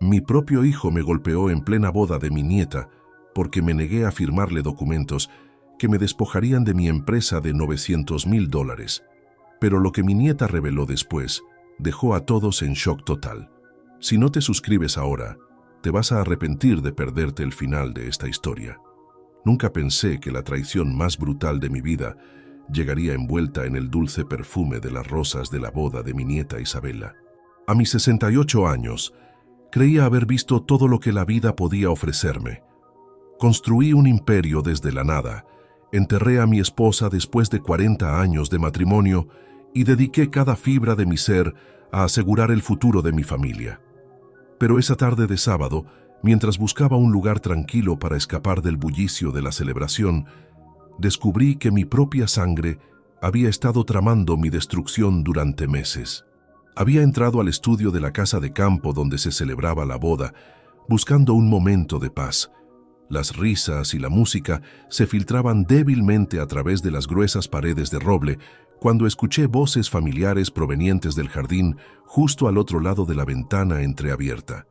Mi propio hijo me golpeó en plena boda de mi nieta porque me negué a firmarle documentos que me despojarían de mi empresa de $900,000. Pero lo que mi nieta reveló después dejó a todos en shock total. Si no te suscribes ahora, te vas a arrepentir de perderte el final de esta historia. Nunca pensé que la traición más brutal de mi vida llegaría envuelta en el dulce perfume de las rosas de la boda de mi nieta Isabela. A mis 68 años, creía haber visto todo lo que la vida podía ofrecerme. Construí un imperio desde la nada, enterré a mi esposa después de 40 años de matrimonio y dediqué cada fibra de mi ser a asegurar el futuro de mi familia. Pero esa tarde de sábado, mientras buscaba un lugar tranquilo para escapar del bullicio de la celebración, descubrí que mi propia sangre había estado tramando mi destrucción durante meses. Había entrado al estudio de la casa de campo donde se celebraba la boda, buscando un momento de paz. Las risas y la música se filtraban débilmente a través de las gruesas paredes de roble cuando escuché voces familiares provenientes del jardín justo al otro lado de la ventana entreabierta.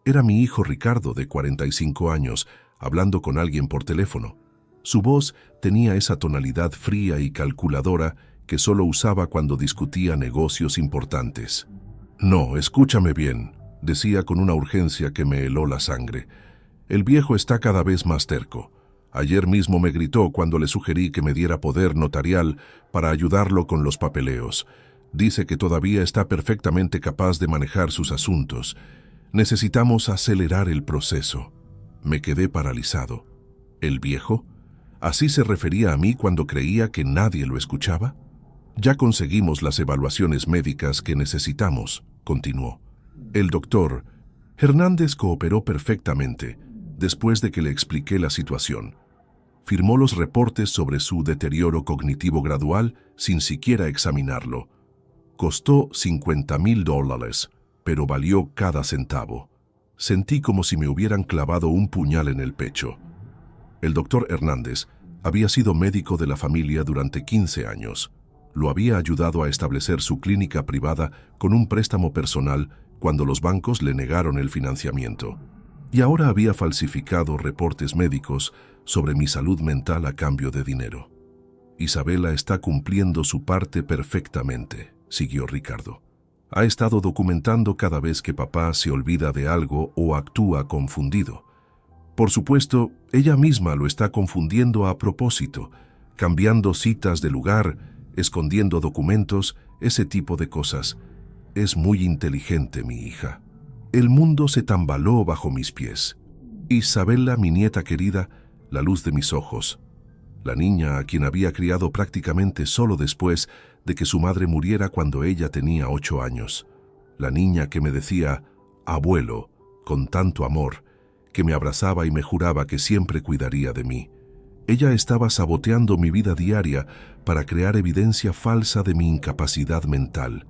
Era mi hijo Ricardo, de 45 años, hablando con alguien por teléfono. Su voz tenía esa tonalidad fría y calculadora que solo usaba cuando discutía negocios importantes. «No, escúchame bien», decía con una urgencia que me heló la sangre. «El viejo está cada vez más terco. Ayer mismo me gritó cuando le sugerí que me diera poder notarial para ayudarlo con los papeleos. Dice que todavía está perfectamente capaz de manejar sus asuntos. Necesitamos acelerar el proceso». Me quedé paralizado. ¿El viejo? ¿Así se refería a mí cuando creía que nadie lo escuchaba? «Ya conseguimos las evaluaciones médicas que necesitamos», continuó. «El doctor Hernández cooperó perfectamente después de que le expliqué la situación. Firmó los reportes sobre su deterioro cognitivo gradual sin siquiera examinarlo. Costó $50,000, pero valió cada centavo. Sentí como si me hubieran clavado un puñal en el pecho». El doctor Hernández había sido médico de la familia durante 15 años. Lo había ayudado a establecer su clínica privada con un préstamo personal cuando los bancos le negaron el financiamiento. Y ahora había falsificado reportes médicos sobre mi salud mental a cambio de dinero. «Isabela está cumpliendo su parte perfectamente», siguió Ricardo. «Ha estado documentando cada vez que papá se olvida de algo o actúa confundido. Por supuesto, ella misma lo está confundiendo a propósito, cambiando citas de lugar, escondiendo documentos, ese tipo de cosas. Es muy inteligente, mi hija». El mundo se tambaló bajo mis pies. Isabela, mi nieta querida, la luz de mis ojos. La niña a quien había criado prácticamente solo después de que su madre muriera cuando ella tenía 8 años. La niña que me decía «abuelo» con tanto amor, que me abrazaba y me juraba que siempre cuidaría de mí. Ella estaba saboteando mi vida diaria para crear evidencia falsa de mi incapacidad mental.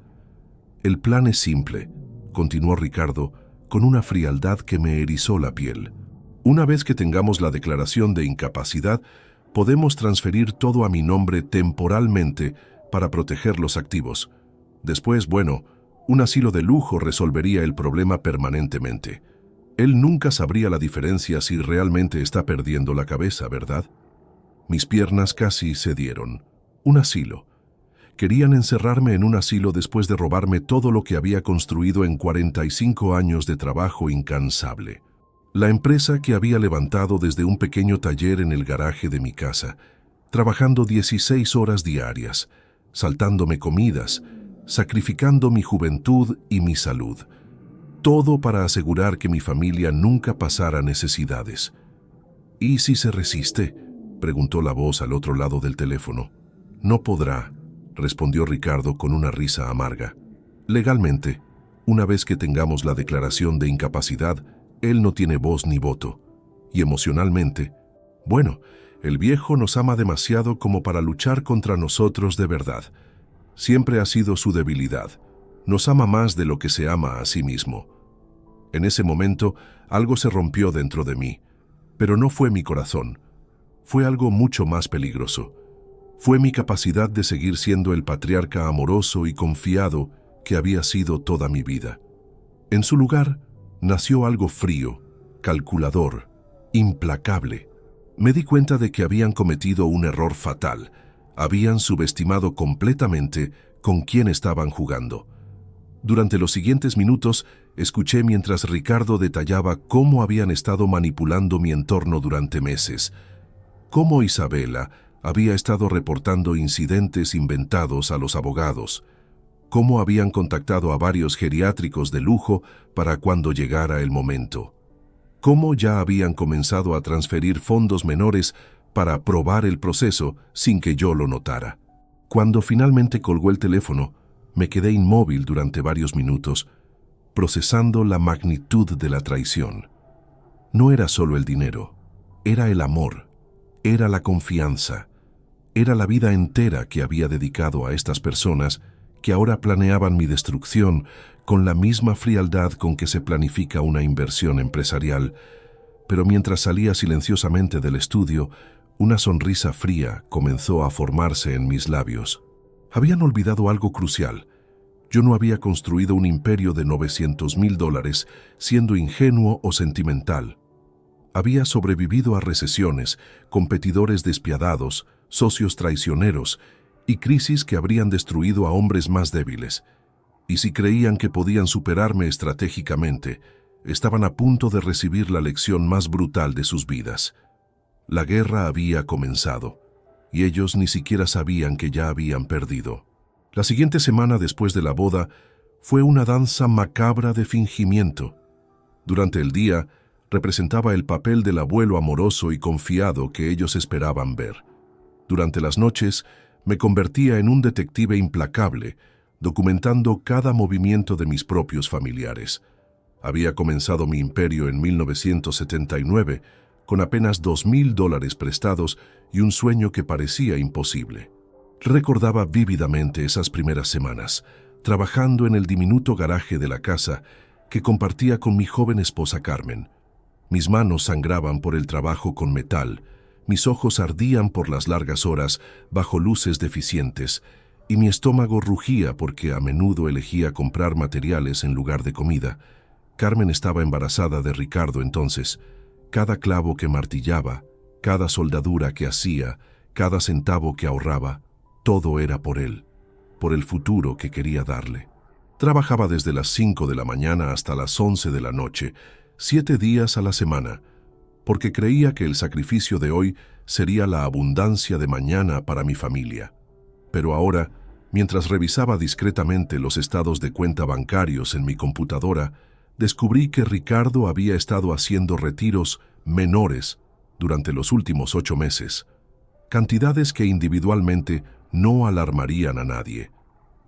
«El plan es simple», continuó Ricardo, con una frialdad que me erizó la piel. «Una vez que tengamos la declaración de incapacidad, podemos transferir todo a mi nombre temporalmente para proteger los activos. Después, bueno, un asilo de lujo resolvería el problema permanentemente. Él nunca sabría la diferencia si realmente está perdiendo la cabeza, ¿verdad?». Mis piernas casi cedieron. Un asilo. Querían encerrarme en un asilo después de robarme todo lo que había construido en 45 años de trabajo incansable. La empresa que había levantado desde un pequeño taller en el garaje de mi casa, trabajando 16 horas diarias, saltándome comidas, sacrificando mi juventud y mi salud. Todo para asegurar que mi familia nunca pasara necesidades. «¿Y si se resiste?», preguntó la voz al otro lado del teléfono. «No podrá», respondió Ricardo con una risa amarga. «Legalmente, una vez que tengamos la declaración de incapacidad, él no tiene voz ni voto. Y emocionalmente, bueno, el viejo nos ama demasiado como para luchar contra nosotros de verdad. Siempre ha sido su debilidad. Nos ama más de lo que se ama a sí mismo». En ese momento, algo se rompió dentro de mí, pero no fue mi corazón. Fue algo mucho más peligroso. Fue mi capacidad de seguir siendo el patriarca amoroso y confiado que había sido toda mi vida. En su lugar, nació algo frío, calculador, implacable. Me di cuenta de que habían cometido un error fatal. Habían subestimado completamente con quién estaban jugando. Durante los siguientes minutos, escuché mientras Ricardo detallaba cómo habían estado manipulando mi entorno durante meses, cómo Isabela había estado reportando incidentes inventados a los abogados, cómo habían contactado a varios geriátricos de lujo para cuando llegara el momento, cómo ya habían comenzado a transferir fondos menores para aprobar el proceso sin que yo lo notara. Cuando finalmente colgó el teléfono, me quedé inmóvil durante varios minutos, procesando la magnitud de la traición. No era solo el dinero, era el amor, era la confianza, era la vida entera que había dedicado a estas personas que ahora planeaban mi destrucción con la misma frialdad con que se planifica una inversión empresarial. Pero mientras salía silenciosamente del estudio, una sonrisa fría comenzó a formarse en mis labios. Habían olvidado algo crucial. Yo no había construido un imperio de $900,000 siendo ingenuo o sentimental. Había sobrevivido a recesiones, competidores despiadados, socios traicioneros y crisis que habrían destruido a hombres más débiles. Y si creían que podían superarme estratégicamente, estaban a punto de recibir la lección más brutal de sus vidas. La guerra había comenzado, y ellos ni siquiera sabían que ya habían perdido. La siguiente semana después de la boda fue una danza macabra de fingimiento. Durante el día, representaba el papel del abuelo amoroso y confiado que ellos esperaban ver. Durante las noches, me convertía en un detective implacable, documentando cada movimiento de mis propios familiares. Había comenzado mi imperio en 1979, con apenas $2,000 prestados y un sueño que parecía imposible. Recordaba vívidamente esas primeras semanas, trabajando en el diminuto garaje de la casa que compartía con mi joven esposa Carmen. Mis manos sangraban por el trabajo con metal, mis ojos ardían por las largas horas bajo luces deficientes, y mi estómago rugía porque a menudo elegía comprar materiales en lugar de comida. Carmen estaba embarazada de Ricardo entonces. Cada clavo que martillaba, cada soldadura que hacía, cada centavo que ahorraba, todo era por él, por el futuro que quería darle. Trabajaba desde las 5 de la mañana hasta las 11 de la noche, 7 días a la semana, porque creía que el sacrificio de hoy sería la abundancia de mañana para mi familia. Pero ahora, mientras revisaba discretamente los estados de cuenta bancarios en mi computadora, descubrí que Ricardo había estado haciendo retiros menores durante los últimos 8 meses, cantidades que individualmente no alarmarían a nadie.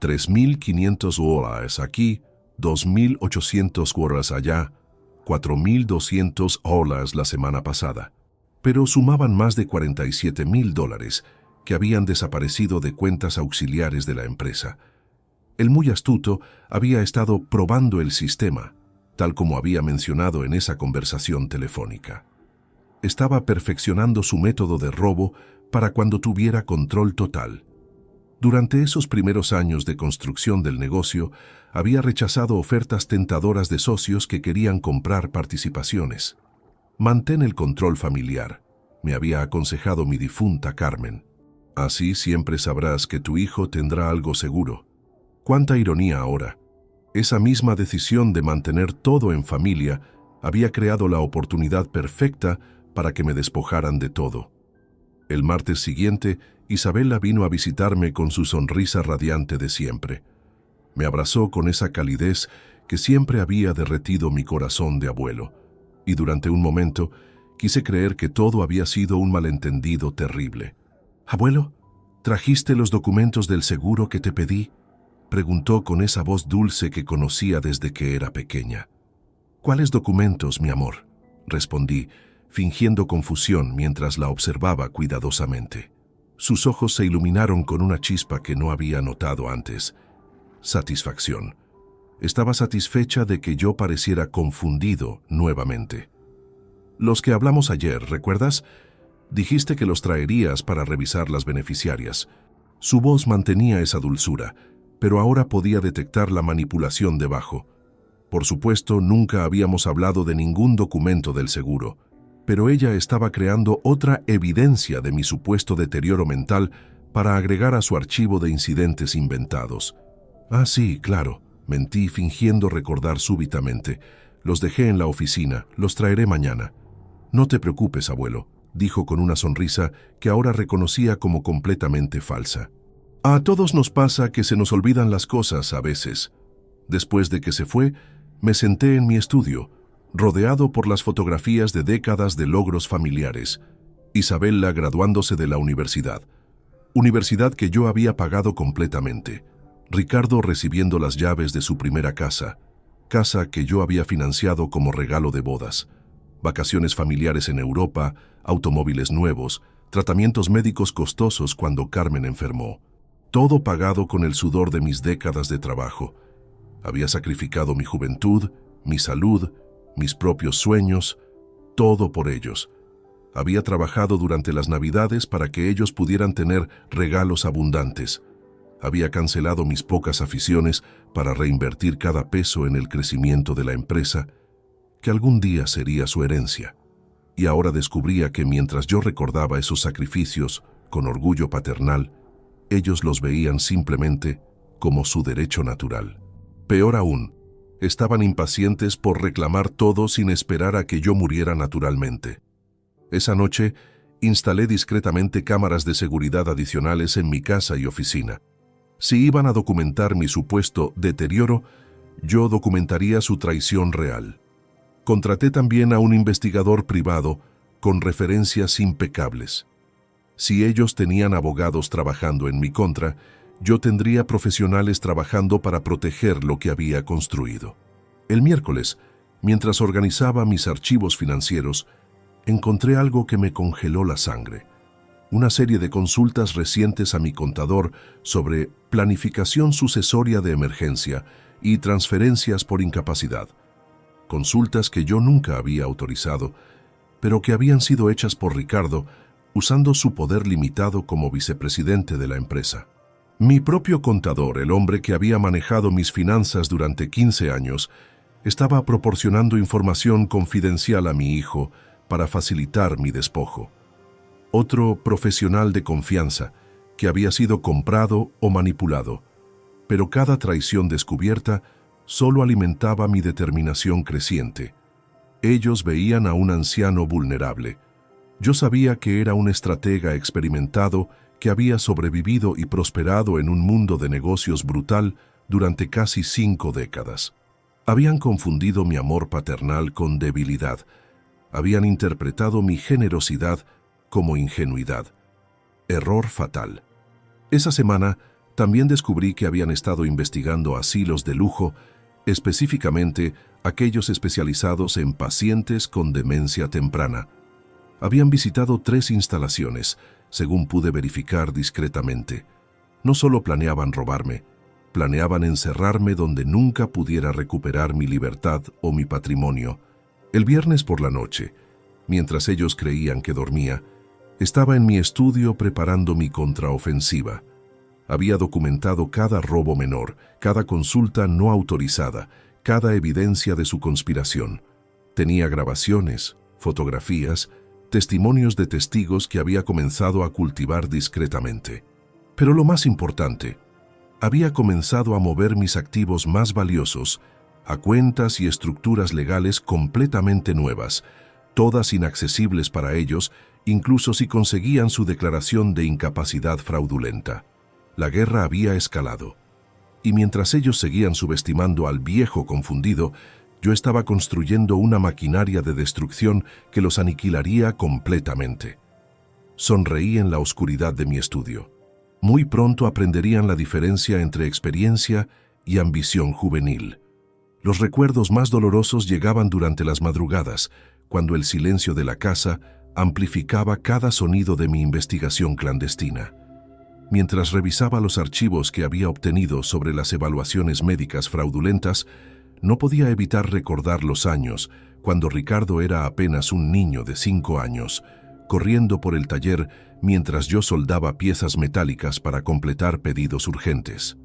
$3,500 aquí, $2,800 allá, $4,200 la semana pasada. Pero sumaban más de $47,000 que habían desaparecido de cuentas auxiliares de la empresa. El muy astuto había estado probando el sistema, tal como había mencionado en esa conversación telefónica. Estaba perfeccionando su método de robo para cuando tuviera control total. Durante esos primeros años de construcción del negocio, había rechazado ofertas tentadoras de socios que querían comprar participaciones. Mantén el control familiar, me había aconsejado mi difunta Carmen. Así siempre sabrás que tu hijo tendrá algo seguro. Cuánta ironía ahora. Esa misma decisión de mantener todo en familia había creado la oportunidad perfecta para que me despojaran de todo. El martes siguiente, Isabela vino a visitarme con su sonrisa radiante de siempre. Me abrazó con esa calidez que siempre había derretido mi corazón de abuelo, y durante un momento quise creer que todo había sido un malentendido terrible. «Abuelo, ¿trajiste los documentos del seguro que te pedí?», preguntó con esa voz dulce que conocía desde que era pequeña. «¿Cuáles documentos, mi amor?», respondí, fingiendo confusión mientras la observaba cuidadosamente. Sus ojos se iluminaron con una chispa que no había notado antes. Satisfacción. Estaba satisfecha de que yo pareciera confundido nuevamente. «Los que hablamos ayer, ¿recuerdas? Dijiste que los traerías para revisar las beneficiarias». Su voz mantenía esa dulzura, pero ahora podía detectar la manipulación debajo. Por supuesto, nunca habíamos hablado de ningún documento del seguro, pero ella estaba creando otra evidencia de mi supuesto deterioro mental para agregar a su archivo de incidentes inventados. Ah, sí, claro, mentí fingiendo recordar súbitamente. Los dejé en la oficina, los traeré mañana. No te preocupes, abuelo, dijo con una sonrisa que ahora reconocía como completamente falsa. A todos nos pasa que se nos olvidan las cosas a veces. Después de que se fue, me senté en mi estudio, rodeado por las fotografías de décadas de logros familiares. Isabella graduándose de la universidad que yo había pagado completamente. Ricardo recibiendo las llaves de su primera casa que yo había financiado como regalo de bodas. Vacaciones familiares en Europa, automóviles nuevos, tratamientos médicos costosos cuando Carmen enfermó. Todo pagado con el sudor de mis décadas de trabajo. Había sacrificado mi juventud, mi salud, mis propios sueños, todo por ellos. Había trabajado durante las Navidades para que ellos pudieran tener regalos abundantes. Había cancelado mis pocas aficiones para reinvertir cada peso en el crecimiento de la empresa, que algún día sería su herencia. Y ahora descubría que mientras yo recordaba esos sacrificios con orgullo paternal, ellos los veían simplemente como su derecho natural. Peor aún, estaban impacientes por reclamar todo sin esperar a que yo muriera naturalmente. Esa noche, instalé discretamente cámaras de seguridad adicionales en mi casa y oficina. Si iban a documentar mi supuesto deterioro, yo documentaría su traición real. Contraté también a un investigador privado con referencias impecables. Si ellos tenían abogados trabajando en mi contra, yo tendría profesionales trabajando para proteger lo que había construido. El miércoles, mientras organizaba mis archivos financieros, encontré algo que me congeló la sangre. Una serie de consultas recientes a mi contador sobre planificación sucesoria de emergencia y transferencias por incapacidad. Consultas que yo nunca había autorizado, pero que habían sido hechas por Ricardo usando su poder limitado como vicepresidente de la empresa. Mi propio contador, el hombre que había manejado mis finanzas durante 15 años, estaba proporcionando información confidencial a mi hijo para facilitar mi despojo. Otro profesional de confianza que había sido comprado o manipulado, pero cada traición descubierta solo alimentaba mi determinación creciente. Ellos veían a un anciano vulnerable. Yo sabía que era un estratega experimentado que había sobrevivido y prosperado en un mundo de negocios brutal durante casi 5 décadas. Habían confundido mi amor paternal con debilidad. Habían interpretado mi generosidad como ingenuidad. Error fatal. Esa semana también descubrí que habían estado investigando asilos de lujo, específicamente aquellos especializados en pacientes con demencia temprana. Habían visitado 3 instalaciones, según pude verificar discretamente. No solo planeaban robarme, planeaban encerrarme donde nunca pudiera recuperar mi libertad o mi patrimonio. El viernes por la noche, mientras ellos creían que dormía, estaba en mi estudio preparando mi contraofensiva. Había documentado cada robo menor, cada consulta no autorizada, cada evidencia de su conspiración. Tenía grabaciones, fotografías, testimonios de testigos que había comenzado a cultivar discretamente. Pero lo más importante, había comenzado a mover mis activos más valiosos a cuentas y estructuras legales completamente nuevas, todas inaccesibles para ellos, incluso si conseguían su declaración de incapacidad fraudulenta. La guerra había escalado, y mientras ellos seguían subestimando al viejo confundido, yo estaba construyendo una maquinaria de destrucción que los aniquilaría completamente. Sonreí en la oscuridad de mi estudio. Muy pronto aprenderían la diferencia entre experiencia y ambición juvenil. Los recuerdos más dolorosos llegaban durante las madrugadas, cuando el silencio de la casa amplificaba cada sonido de mi investigación clandestina. Mientras revisaba los archivos que había obtenido sobre las evaluaciones médicas fraudulentas, no podía evitar recordar los años, cuando Ricardo era apenas un niño de 5 años, corriendo por el taller mientras yo soldaba piezas metálicas para completar pedidos urgentes.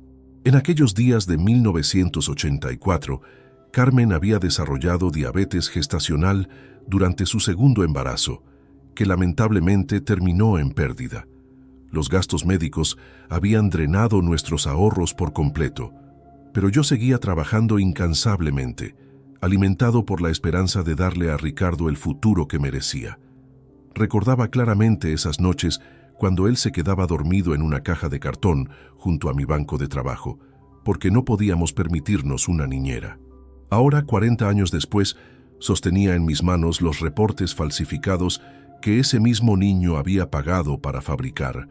En aquellos días de 1984, Carmen había desarrollado diabetes gestacional durante su segundo embarazo, que lamentablemente terminó en pérdida. Los gastos médicos habían drenado nuestros ahorros por completo, pero yo seguía trabajando incansablemente, alimentado por la esperanza de darle a Ricardo el futuro que merecía. Recordaba claramente esas noches cuando él se quedaba dormido en una caja de cartón junto a mi banco de trabajo, porque no podíamos permitirnos una niñera. Ahora, 40 años después, sostenía en mis manos los reportes falsificados que ese mismo niño había pagado para fabricar.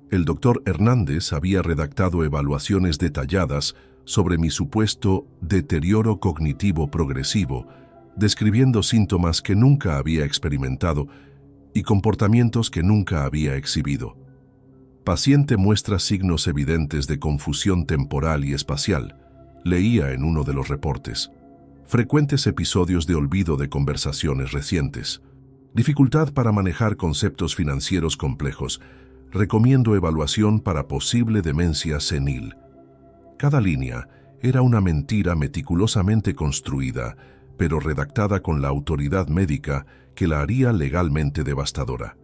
El doctor Hernández había redactado evaluaciones detalladas sobre mi supuesto deterioro cognitivo progresivo, describiendo síntomas que nunca había experimentado y comportamientos que nunca había exhibido. Paciente muestra signos evidentes de confusión temporal y espacial, leía en uno de los reportes. Frecuentes episodios de olvido de conversaciones recientes. Dificultad para manejar conceptos financieros complejos. Recomiendo evaluación para posible demencia senil. Cada línea era una mentira meticulosamente construida, pero redactada con la autoridad médica que la haría legalmente devastadora.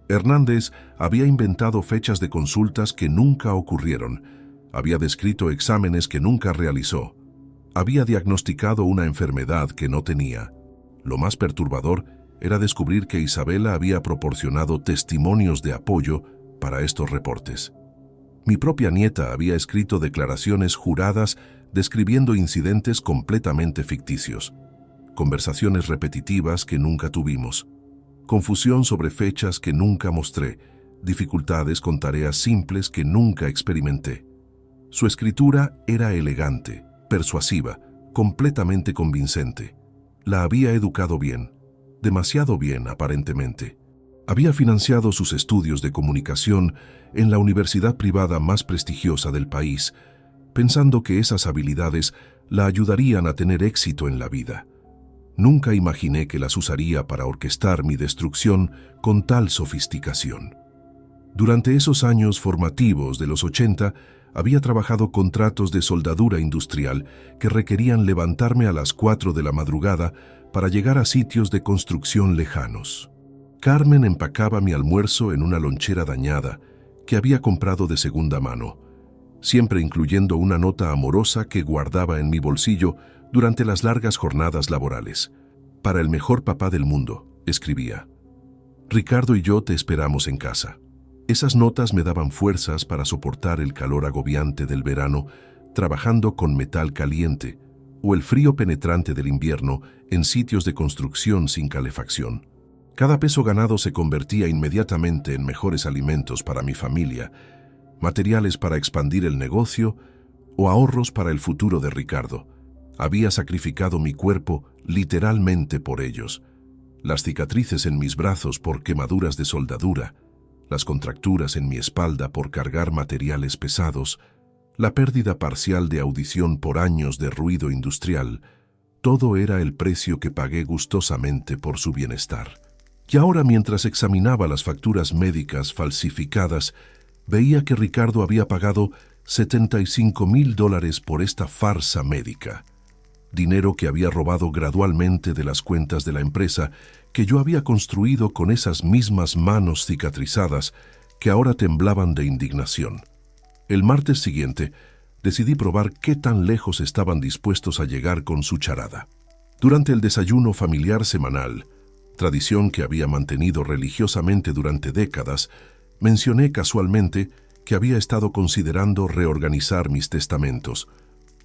Hernández había inventado fechas de consultas que nunca ocurrieron, había descrito exámenes que nunca realizó, había diagnosticado una enfermedad que no tenía. Lo más perturbador era descubrir que Isabela había proporcionado testimonios de apoyo para estos reportes. Mi propia nieta había escrito declaraciones juradas describiendo incidentes completamente ficticios, conversaciones repetitivas que nunca tuvimos, confusión sobre fechas que nunca mostré, dificultades con tareas simples que nunca experimenté. Su escritura era elegante, persuasiva, completamente convincente. La había educado bien, demasiado bien aparentemente. Había financiado sus estudios de comunicación en la universidad privada más prestigiosa del país, pensando que esas habilidades la ayudarían a tener éxito en la vida. Nunca imaginé que las usaría para orquestar mi destrucción con tal sofisticación. Durante esos años formativos de los 80, había trabajado contratos de soldadura industrial que requerían levantarme a las 4 de la madrugada para llegar a sitios de construcción lejanos. Carmen empacaba mi almuerzo en una lonchera dañada que había comprado de segunda mano, siempre incluyendo una nota amorosa que guardaba en mi bolsillo durante las largas jornadas laborales. Para el mejor papá del mundo, escribía. Ricardo y yo te esperamos en casa. Esas notas me daban fuerzas para soportar el calor agobiante del verano trabajando con metal caliente o el frío penetrante del invierno en sitios de construcción sin calefacción. Cada peso ganado se convertía inmediatamente en mejores alimentos para mi familia, materiales para expandir el negocio o ahorros para el futuro de Ricardo. Había sacrificado mi cuerpo literalmente por ellos. Las cicatrices en mis brazos por quemaduras de soldadura, las contracturas en mi espalda por cargar materiales pesados, la pérdida parcial de audición por años de ruido industrial, todo era el precio que pagué gustosamente por su bienestar. Y ahora, mientras examinaba las facturas médicas falsificadas, veía que Ricardo había pagado $75,000 por esta farsa médica. Dinero que había robado gradualmente de las cuentas de la empresa que yo había construido con esas mismas manos cicatrizadas que ahora temblaban de indignación. El martes siguiente, decidí probar qué tan lejos estaban dispuestos a llegar con su charada. Durante el desayuno familiar semanal, tradición que había mantenido religiosamente durante décadas, mencioné casualmente que había estado considerando reorganizar mis testamentos.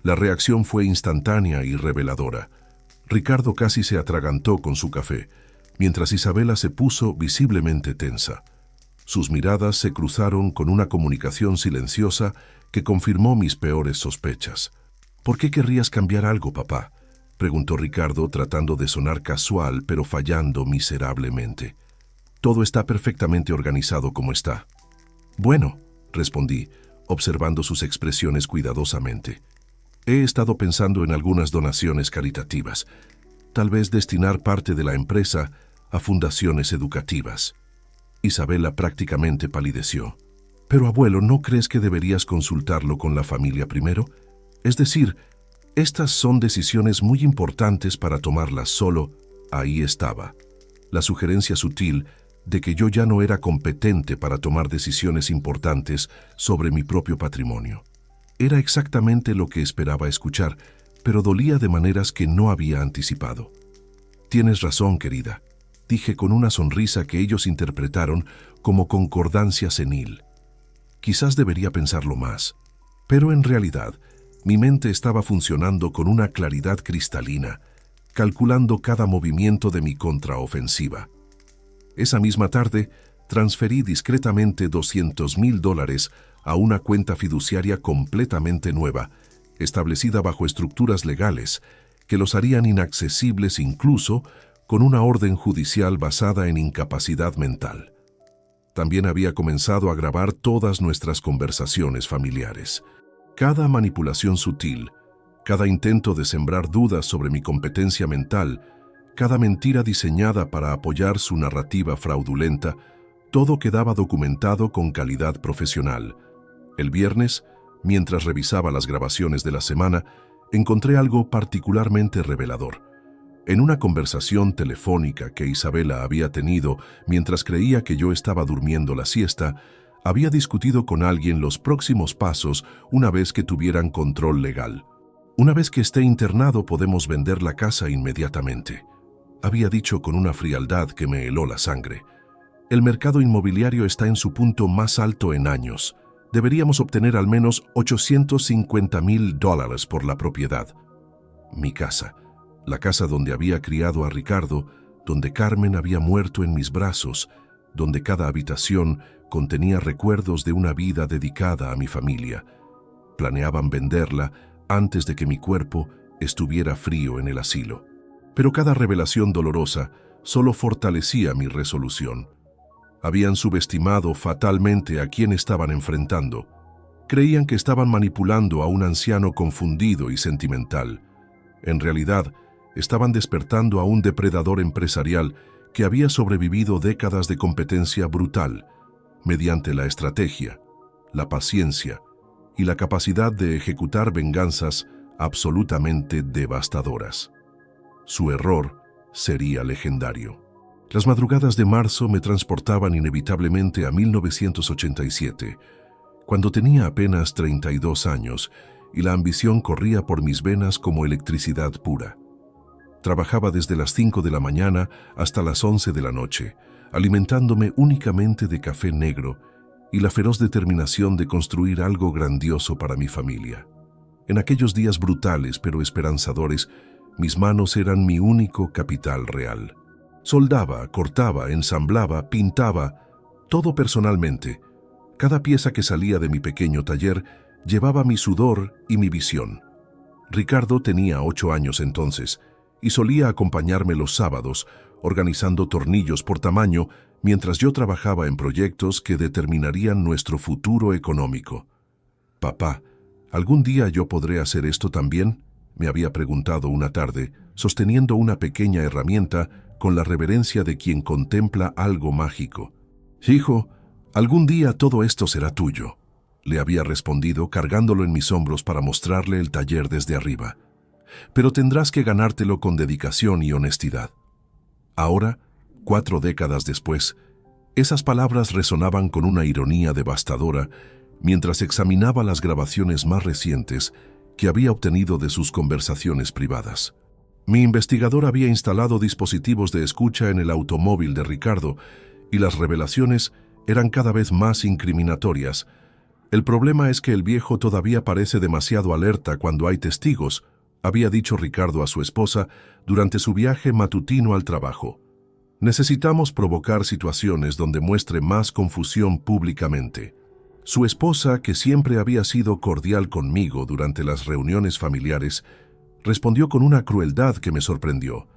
La reacción fue instantánea y reveladora. Ricardo casi se atragantó con su café, mientras Isabela se puso visiblemente tensa. Sus miradas se cruzaron con una comunicación silenciosa que confirmó mis peores sospechas. ¿Por qué querrías cambiar algo, papá?, preguntó Ricardo, tratando de sonar casual, pero fallando miserablemente. Todo está perfectamente organizado como está. Bueno, respondí, observando sus expresiones cuidadosamente. He estado pensando en algunas donaciones caritativas. Tal vez destinar parte de la empresa a fundaciones educativas. Isabela prácticamente palideció. Pero abuelo, ¿no crees que deberías consultarlo con la familia primero? Es decir, Estas son decisiones muy importantes para tomarlas solo. Ahí estaba, la sugerencia sutil de que yo ya no era competente para tomar decisiones importantes sobre mi propio patrimonio. Era exactamente lo que esperaba escuchar, pero dolía de maneras que no había anticipado. Tienes razón, querida, dije con una sonrisa que ellos interpretaron como concordancia senil. Quizás debería pensarlo más, pero en realidad mi mente estaba funcionando con una claridad cristalina, calculando cada movimiento de mi contraofensiva. Esa misma tarde, transferí discretamente $200,000 a una cuenta fiduciaria completamente nueva, establecida bajo estructuras legales que los harían inaccesibles incluso con una orden judicial basada en incapacidad mental. También había comenzado a grabar todas nuestras conversaciones familiares. Cada manipulación sutil, cada intento de sembrar dudas sobre mi competencia mental, cada mentira diseñada para apoyar su narrativa fraudulenta, todo quedaba documentado con calidad profesional. El viernes, mientras revisaba las grabaciones de la semana, encontré algo particularmente revelador. En una conversación telefónica que Isabela había tenido mientras creía que yo estaba durmiendo la siesta, había discutido con alguien los próximos pasos una vez que tuvieran control legal. Una vez que esté internado podemos vender la casa inmediatamente, había dicho con una frialdad que me heló la sangre. El mercado inmobiliario está en su punto más alto en años. Deberíamos obtener al menos $850,000 por la propiedad. Mi casa, la casa donde había criado a Ricardo, donde Carmen había muerto en mis brazos, donde cada habitación contenía recuerdos de una vida dedicada a mi familia. Planeaban venderla antes de que mi cuerpo estuviera frío en el asilo. Pero cada revelación dolorosa solo fortalecía mi resolución. Habían subestimado fatalmente a quien estaban enfrentando. Creían que estaban manipulando a un anciano confundido y sentimental. En realidad, estaban despertando a un depredador empresarial que había sobrevivido décadas de competencia brutal, mediante la estrategia, la paciencia y la capacidad de ejecutar venganzas absolutamente devastadoras. Su error sería legendario. Las madrugadas de marzo me transportaban inevitablemente a 1987, cuando tenía apenas 32 años y la ambición corría por mis venas como electricidad pura. Trabajaba desde las 5 de la mañana hasta las 11 de la noche, alimentándome únicamente de café negro y la feroz determinación de construir algo grandioso para mi familia. En aquellos días brutales pero esperanzadores, mis manos eran mi único capital real. Soldaba, cortaba, ensamblaba, pintaba, todo personalmente. Cada pieza que salía de mi pequeño taller llevaba mi sudor y mi visión. Ricardo tenía 8 años entonces y solía acompañarme los sábados, organizando tornillos por tamaño mientras yo trabajaba en proyectos que determinarían nuestro futuro económico. «Papá, ¿algún día yo podré hacer esto también?», me había preguntado una tarde, sosteniendo una pequeña herramienta con la reverencia de quien contempla algo mágico. «Hijo, algún día todo esto será tuyo», le había respondido cargándolo en mis hombros para mostrarle el taller desde arriba. «Pero tendrás que ganártelo con dedicación y honestidad». Ahora, 4 décadas después, esas palabras resonaban con una ironía devastadora mientras examinaba las grabaciones más recientes que había obtenido de sus conversaciones privadas. Mi investigador había instalado dispositivos de escucha en el automóvil de Ricardo y las revelaciones eran cada vez más incriminatorias. «El problema es que el viejo todavía parece demasiado alerta cuando hay testigos», había dicho Ricardo a su esposa durante su viaje matutino al trabajo. «Necesitamos provocar situaciones donde muestre más confusión públicamente». Su esposa, que siempre había sido cordial conmigo durante las reuniones familiares, respondió con una crueldad que me sorprendió.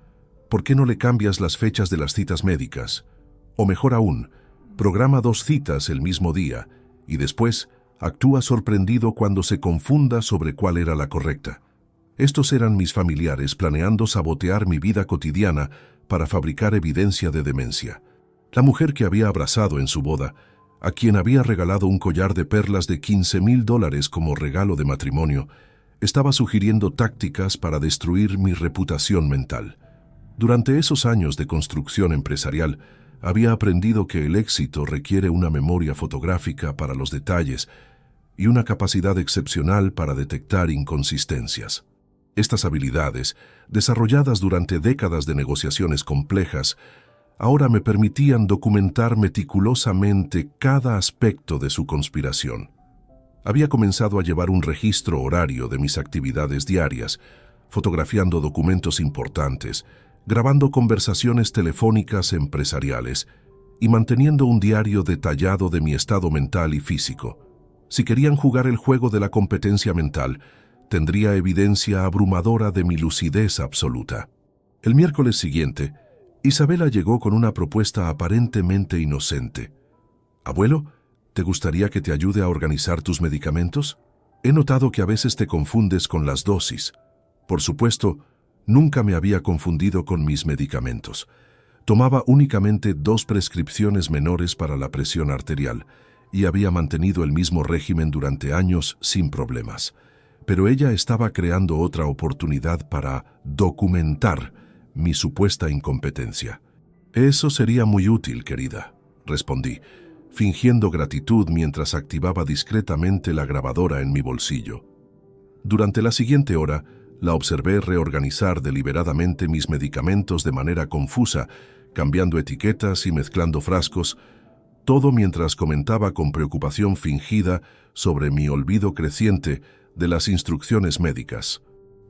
«¿Por qué no le cambias las fechas de las citas médicas? O mejor aún, programa 2 citas el mismo día y después actúa sorprendido cuando se confunda sobre cuál era la correcta». Estos eran mis familiares planeando sabotear mi vida cotidiana para fabricar evidencia de demencia. La mujer que había abrazado en su boda, a quien había regalado un collar de perlas de $15,000 como regalo de matrimonio, Estaba sugiriendo tácticas para destruir mi reputación mental. Durante esos años de construcción empresarial, había aprendido que el éxito requiere una memoria fotográfica para los detalles y una capacidad excepcional para detectar inconsistencias. Estas habilidades, desarrolladas durante décadas de negociaciones complejas, ahora me permitían documentar meticulosamente cada aspecto de su conspiración. Había comenzado a llevar un registro horario de mis actividades diarias, fotografiando documentos importantes, grabando conversaciones telefónicas empresariales y manteniendo un diario detallado de mi estado mental y físico. Si querían jugar el juego de la competencia mental, tendría evidencia abrumadora de mi lucidez absoluta. El miércoles siguiente, Isabela llegó con una propuesta aparentemente inocente. «Abuelo, ¿te gustaría que te ayude a organizar tus medicamentos? He notado que a veces te confundes con las dosis». Por supuesto, nunca me había confundido con mis medicamentos. Tomaba únicamente 2 prescripciones menores para la presión arterial y había mantenido el mismo régimen durante años sin problemas. Pero ella estaba creando otra oportunidad para documentar mi supuesta incompetencia. «Eso sería muy útil, querida», respondí, fingiendo gratitud mientras activaba discretamente la grabadora en mi bolsillo. Durante la siguiente hora, la observé reorganizar deliberadamente mis medicamentos de manera confusa, cambiando etiquetas y mezclando frascos, todo mientras comentaba con preocupación fingida sobre mi olvido creciente de las instrucciones médicas.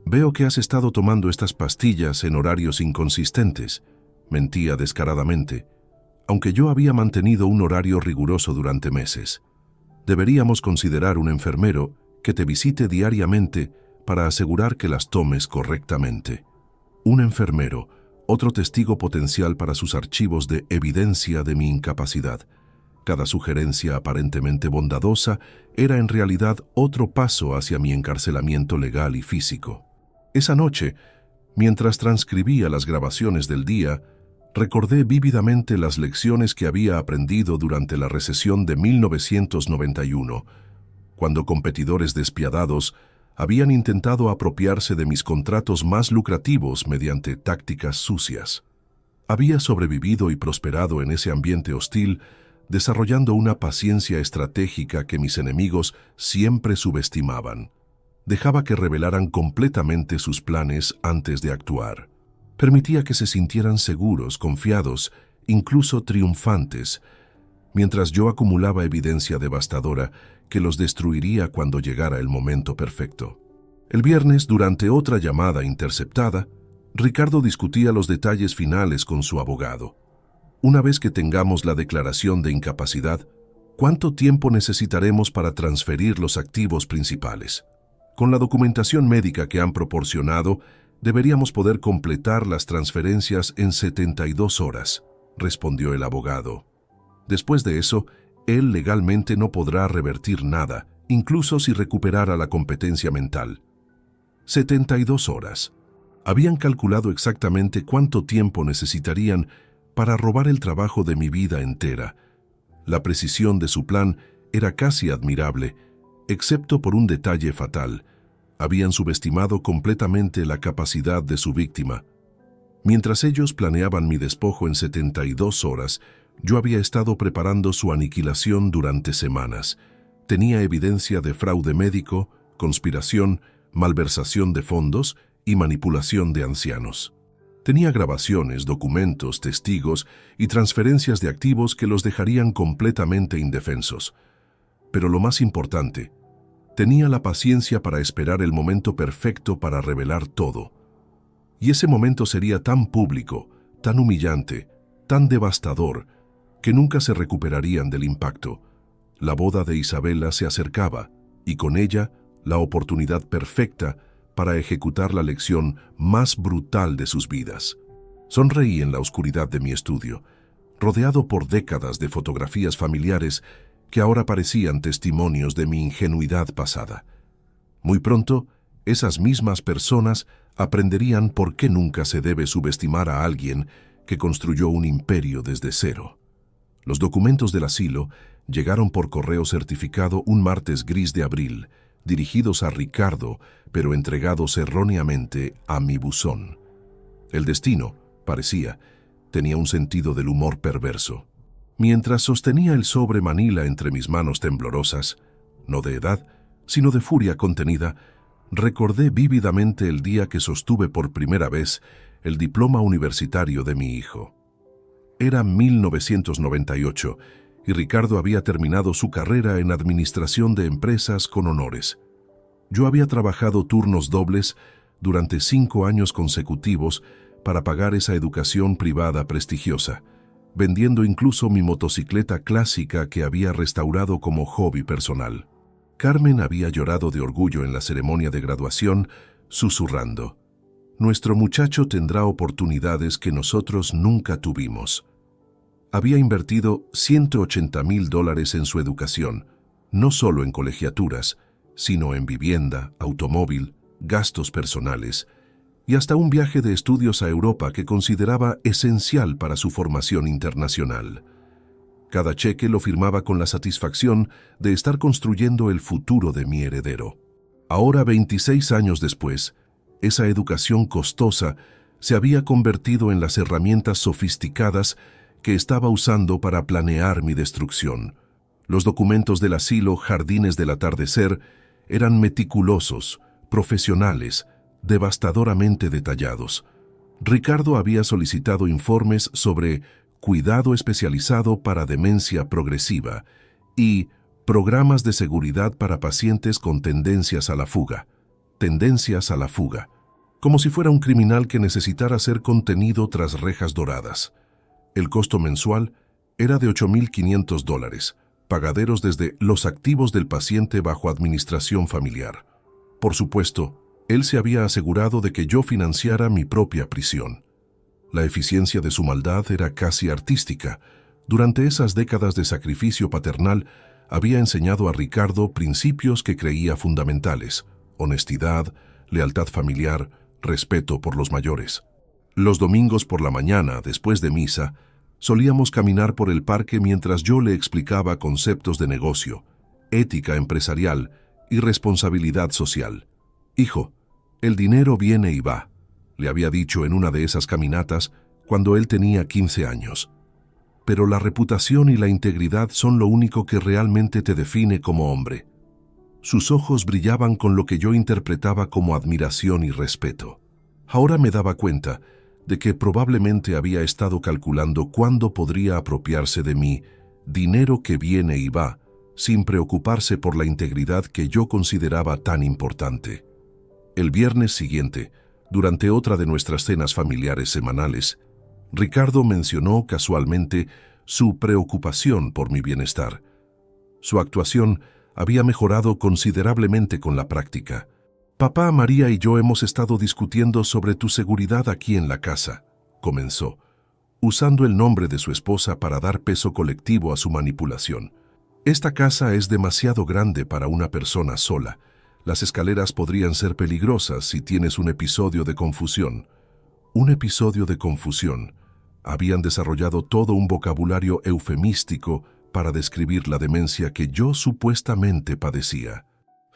«Veo que has estado tomando estas pastillas en horarios inconsistentes», mentía descaradamente, aunque yo había mantenido un horario riguroso durante meses. «Deberíamos considerar un enfermero que te visite diariamente para asegurar que las tomes correctamente». Un enfermero, otro testigo potencial para sus archivos de evidencia de mi incapacidad. Cada sugerencia aparentemente bondadosa era en realidad otro paso hacia mi encarcelamiento legal y físico. Esa noche, mientras transcribía las grabaciones del día, recordé vívidamente las lecciones que había aprendido durante la recesión de 1991, cuando competidores despiadados habían intentado apropiarse de mis contratos más lucrativos mediante tácticas sucias. Había sobrevivido y prosperado en ese ambiente hostil, desarrollando una paciencia estratégica que mis enemigos siempre subestimaban. Dejaba que revelaran completamente sus planes antes de actuar. Permitía que se sintieran seguros, confiados, incluso triunfantes, mientras yo acumulaba evidencia devastadora que los destruiría cuando llegara el momento perfecto. El viernes, durante otra llamada interceptada, Ricardo discutía los detalles finales con su abogado. «Una vez que tengamos la declaración de incapacidad, ¿cuánto tiempo necesitaremos para transferir los activos principales? Con la documentación médica que han proporcionado, deberíamos poder completar las transferencias en 72 horas», respondió el abogado. «Después de eso, él legalmente no podrá revertir nada, incluso si recuperara la competencia mental». 72 horas. Habían calculado exactamente cuánto tiempo necesitarían para robar el trabajo de mi vida entera. La precisión de su plan era casi admirable, excepto por un detalle fatal. Habían subestimado completamente la capacidad de su víctima. Mientras ellos planeaban mi despojo en 72 horas, yo había estado preparando su aniquilación durante semanas. Tenía evidencia de fraude médico, conspiración, malversación de fondos y manipulación de ancianos. Tenía grabaciones, documentos, testigos y transferencias de activos que los dejarían completamente indefensos. Pero lo más importante, tenía la paciencia para esperar el momento perfecto para revelar todo. Y ese momento sería tan público, tan humillante, tan devastador, que nunca se recuperarían del impacto. La boda de Isabela se acercaba, y con ella la oportunidad perfecta para ejecutar la lección más brutal de sus vidas. Sonreí en la oscuridad de mi estudio, rodeado por décadas de fotografías familiares que ahora parecían testimonios de mi ingenuidad pasada. Muy pronto, esas mismas personas aprenderían por qué nunca se debe subestimar a alguien que construyó un imperio desde cero. Los documentos del asilo llegaron por correo certificado un martes gris de abril, dirigidos a Ricardo, pero entregados erróneamente a mi buzón. El destino, parecía, tenía un sentido del humor perverso. Mientras sostenía el sobre Manila entre mis manos temblorosas, no de edad, sino de furia contenida, recordé vívidamente el día que sostuve por primera vez el diploma universitario de mi hijo. Era 1998 y Ricardo había terminado su carrera en administración de empresas con honores. Yo había trabajado turnos dobles durante 5 años consecutivos para pagar esa educación privada prestigiosa, vendiendo incluso mi motocicleta clásica que había restaurado como hobby personal. Carmen había llorado de orgullo en la ceremonia de graduación, susurrando: «Nuestro muchacho tendrá oportunidades que nosotros nunca tuvimos». Había invertido $180,000 en su educación, no solo en colegiaturas, sino en vivienda, automóvil, gastos personales y hasta un viaje de estudios a Europa que consideraba esencial para su formación internacional. Cada cheque lo firmaba con la satisfacción de estar construyendo el futuro de mi heredero. Ahora, 26 años después, esa educación costosa se había convertido en las herramientas sofisticadas que estaba usando para planear mi destrucción. Los documentos del asilo Jardines del Atardecer eran meticulosos, profesionales, devastadoramente detallados. Ricardo había solicitado informes sobre cuidado especializado para demencia progresiva y programas de seguridad para pacientes con tendencias a la fuga. Tendencias a la fuga, como si fuera un criminal que necesitara ser contenido tras rejas doradas. El costo mensual era de $8,500, pagaderos desde los activos del paciente bajo administración familiar. Por supuesto, él se había asegurado de que yo financiara mi propia prisión. La eficiencia de su maldad era casi artística. Durante esas décadas de sacrificio paternal, había enseñado a Ricardo principios que creía fundamentales: honestidad, lealtad familiar, respeto por los mayores. Los domingos por la mañana, después de misa, solíamos caminar por el parque mientras yo le explicaba conceptos de negocio, ética empresarial y responsabilidad social. «Hijo, el dinero viene y va», le había dicho en una de esas caminatas cuando él tenía 15 años. «Pero la reputación y la integridad son lo único que realmente te define como hombre». Sus ojos brillaban con lo que yo interpretaba como admiración y respeto. Ahora me daba cuenta de que probablemente había estado calculando cuándo podría apropiarse de mí, dinero que viene y va, sin preocuparse por la integridad que yo consideraba tan importante. El viernes siguiente, durante otra de nuestras cenas familiares semanales, Ricardo mencionó casualmente su preocupación por mi bienestar. Su actuación había mejorado considerablemente con la práctica. «Papá, María y yo hemos estado discutiendo sobre tu seguridad aquí en la casa», comenzó, usando el nombre de su esposa para dar peso colectivo a su manipulación. «Esta casa es demasiado grande para una persona sola. Las escaleras podrían ser peligrosas si tienes un episodio de confusión». Un episodio de confusión. Habían desarrollado todo un vocabulario eufemístico para describir la demencia que yo supuestamente padecía.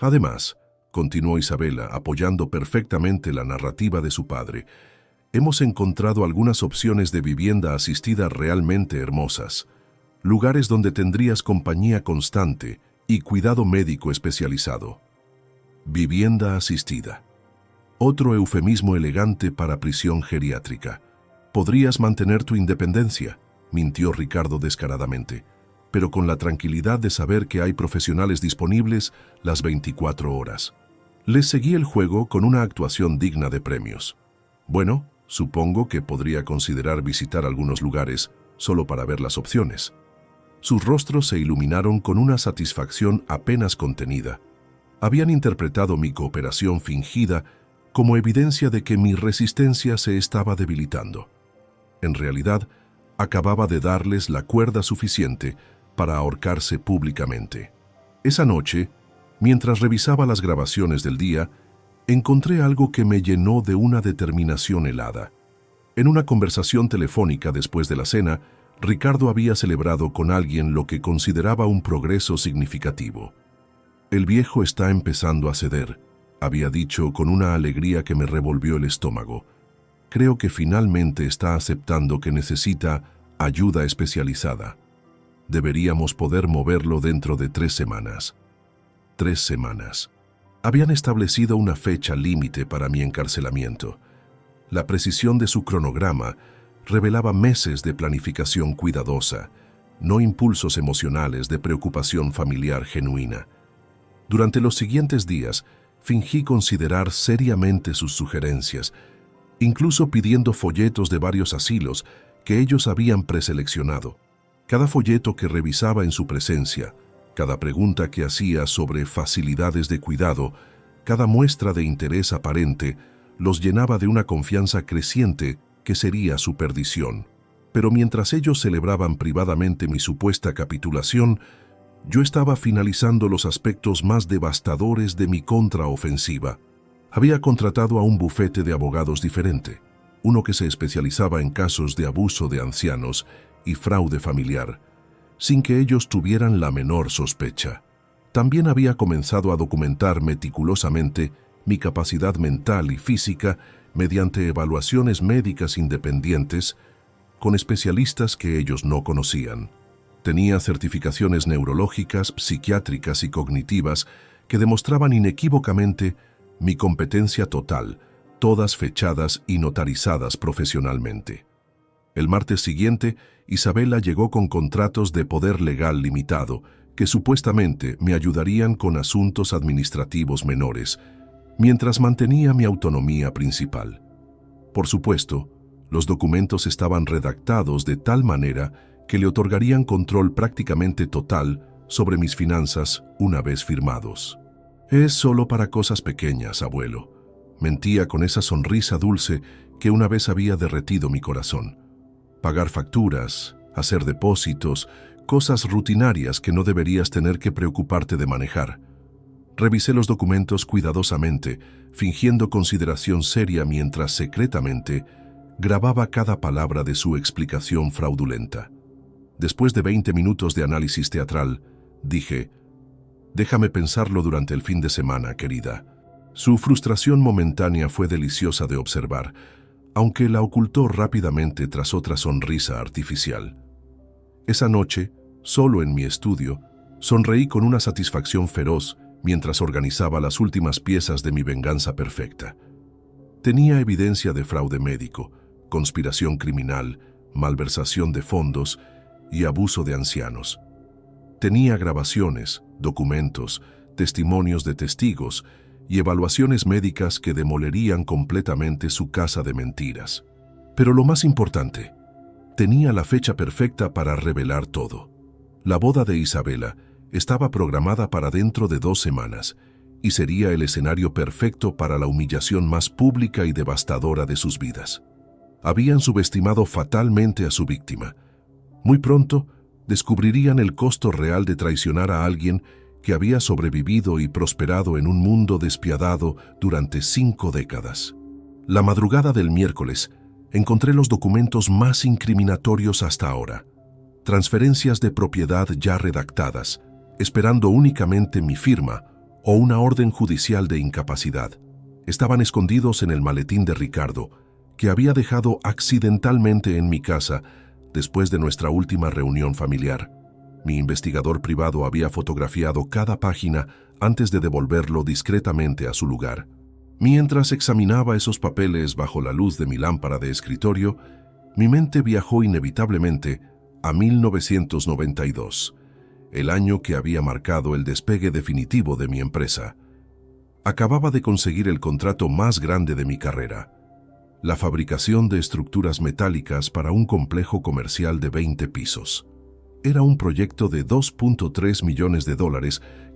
Además, continuó Isabela, apoyando perfectamente la narrativa de su padre, hemos encontrado algunas opciones de vivienda asistida realmente hermosas. Lugares donde tendrías compañía constante y cuidado médico especializado. Vivienda asistida. Otro eufemismo elegante para prisión geriátrica. Podrías mantener tu independencia, mintió Ricardo descaradamente, pero con la tranquilidad de saber que hay profesionales disponibles las 24 horas. Les seguí el juego con una actuación digna de premios. Bueno, supongo que podría considerar visitar algunos lugares solo para ver las opciones. Sus rostros se iluminaron con una satisfacción apenas contenida. Habían interpretado mi cooperación fingida como evidencia de que mi resistencia se estaba debilitando. En realidad, acababa de darles la cuerda suficiente para ahorcarse públicamente. Esa noche, mientras revisaba las grabaciones del día, encontré algo que me llenó de una determinación helada. En una conversación telefónica después de la cena, Ricardo había celebrado con alguien lo que consideraba un progreso significativo. El viejo está empezando a ceder, había dicho con una alegría que me revolvió el estómago. Creo que finalmente está aceptando que necesita ayuda especializada. Deberíamos poder moverlo dentro de 3 semanas. 3 semanas. Habían establecido una fecha límite para mi encarcelamiento. La precisión de su cronograma revelaba meses de planificación cuidadosa, no impulsos emocionales de preocupación familiar genuina. Durante los siguientes días, fingí considerar seriamente sus sugerencias, incluso pidiendo folletos de varios asilos que ellos habían preseleccionado. Cada folleto que revisaba en su presencia, cada pregunta que hacía sobre facilidades de cuidado, cada muestra de interés aparente, los llenaba de una confianza creciente que sería su perdición. Pero mientras ellos celebraban privadamente mi supuesta capitulación, yo estaba finalizando los aspectos más devastadores de mi contraofensiva. Había contratado a un bufete de abogados diferente, uno que se especializaba en casos de abuso de ancianos y fraude familiar, sin que ellos tuvieran la menor sospecha. También había comenzado a documentar meticulosamente mi capacidad mental y física mediante evaluaciones médicas independientes con especialistas que ellos no conocían. Tenía certificaciones neurológicas, psiquiátricas y cognitivas que demostraban inequívocamente mi competencia total, todas fechadas y notarizadas profesionalmente. El martes siguiente, Isabela llegó con contratos de poder legal limitado que supuestamente me ayudarían con asuntos administrativos menores, mientras mantenía mi autonomía principal. Por supuesto, los documentos estaban redactados de tal manera que le otorgarían control prácticamente total sobre mis finanzas una vez firmados. Es solo para cosas pequeñas, abuelo. Mentía con esa sonrisa dulce que una vez había derretido mi corazón. Pagar facturas, hacer depósitos, cosas rutinarias que no deberías tener que preocuparte de manejar. Revisé los documentos cuidadosamente, fingiendo consideración seria mientras secretamente grababa cada palabra de su explicación fraudulenta. Después de 20 minutos de análisis teatral, dije: «Déjame pensarlo durante el fin de semana, querida». Su frustración momentánea fue deliciosa de observar, aunque la ocultó rápidamente tras otra sonrisa artificial. Esa noche, solo en mi estudio, sonreí con una satisfacción feroz mientras organizaba las últimas piezas de mi venganza perfecta. Tenía evidencia de fraude médico, conspiración criminal, malversación de fondos y abuso de ancianos. Tenía grabaciones, documentos, testimonios de testigos y evaluaciones médicas que demolerían completamente su casa de mentiras. Pero lo más importante, tenía la fecha perfecta para revelar todo. La boda de Isabela estaba programada para dentro de 2 semanas y sería el escenario perfecto para la humillación más pública y devastadora de sus vidas. Habían subestimado fatalmente a su víctima. Muy pronto, descubrirían el costo real de traicionar a alguien que había sobrevivido y prosperado en un mundo despiadado durante 5 décadas. La madrugada del miércoles, encontré los documentos más incriminatorios hasta ahora. Transferencias de propiedad ya redactadas, esperando únicamente mi firma o una orden judicial de incapacidad. Estaban escondidos en el maletín de Ricardo, que había dejado accidentalmente en mi casa después de nuestra última reunión familiar. Mi investigador privado había fotografiado cada página antes de devolverlo discretamente a su lugar. Mientras examinaba esos papeles bajo la luz de mi lámpara de escritorio, mi mente viajó inevitablemente a 1992, el año que había marcado el despegue definitivo de mi empresa. Acababa de conseguir el contrato más grande de mi carrera: la fabricación de estructuras metálicas para un complejo comercial de 20 pisos. Era un proyecto de $2.3 millones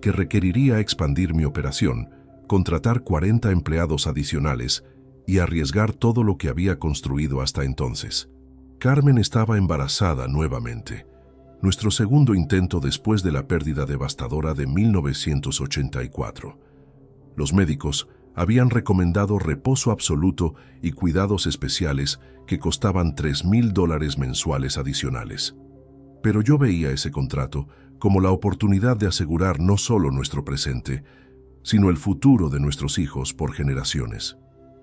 que requeriría expandir mi operación, contratar 40 empleados adicionales y arriesgar todo lo que había construido hasta entonces. Carmen estaba embarazada nuevamente, nuestro segundo intento después de la pérdida devastadora de 1984. Los médicos habían recomendado reposo absoluto y cuidados especiales que costaban $3,000 mensuales adicionales. Pero yo veía ese contrato como la oportunidad de asegurar no solo nuestro presente, sino el futuro de nuestros hijos por generaciones.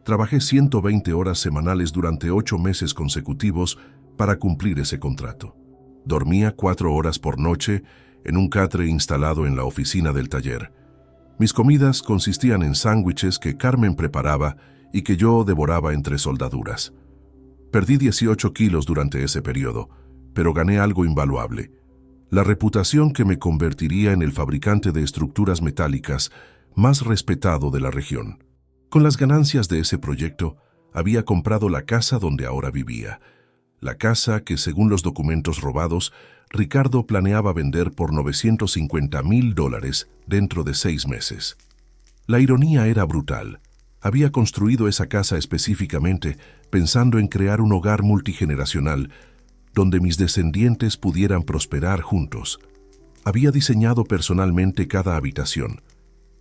Trabajé 120 horas semanales durante 8 meses consecutivos para cumplir ese contrato. Dormía 4 horas por noche en un catre instalado en la oficina del taller. Mis comidas consistían en sándwiches que Carmen preparaba y que yo devoraba entre soldaduras. Perdí 18 kilos durante ese periodo, pero gané algo invaluable: la reputación que me convertiría en el fabricante de estructuras metálicas más respetado de la región. Con las ganancias de ese proyecto, había comprado la casa donde ahora vivía. La casa que, según los documentos robados, Ricardo planeaba vender por $950,000 dentro de 6 meses. La ironía era brutal. Había construido esa casa específicamente pensando en crear un hogar multigeneracional donde mis descendientes pudieran prosperar juntos. Había diseñado personalmente cada habitación,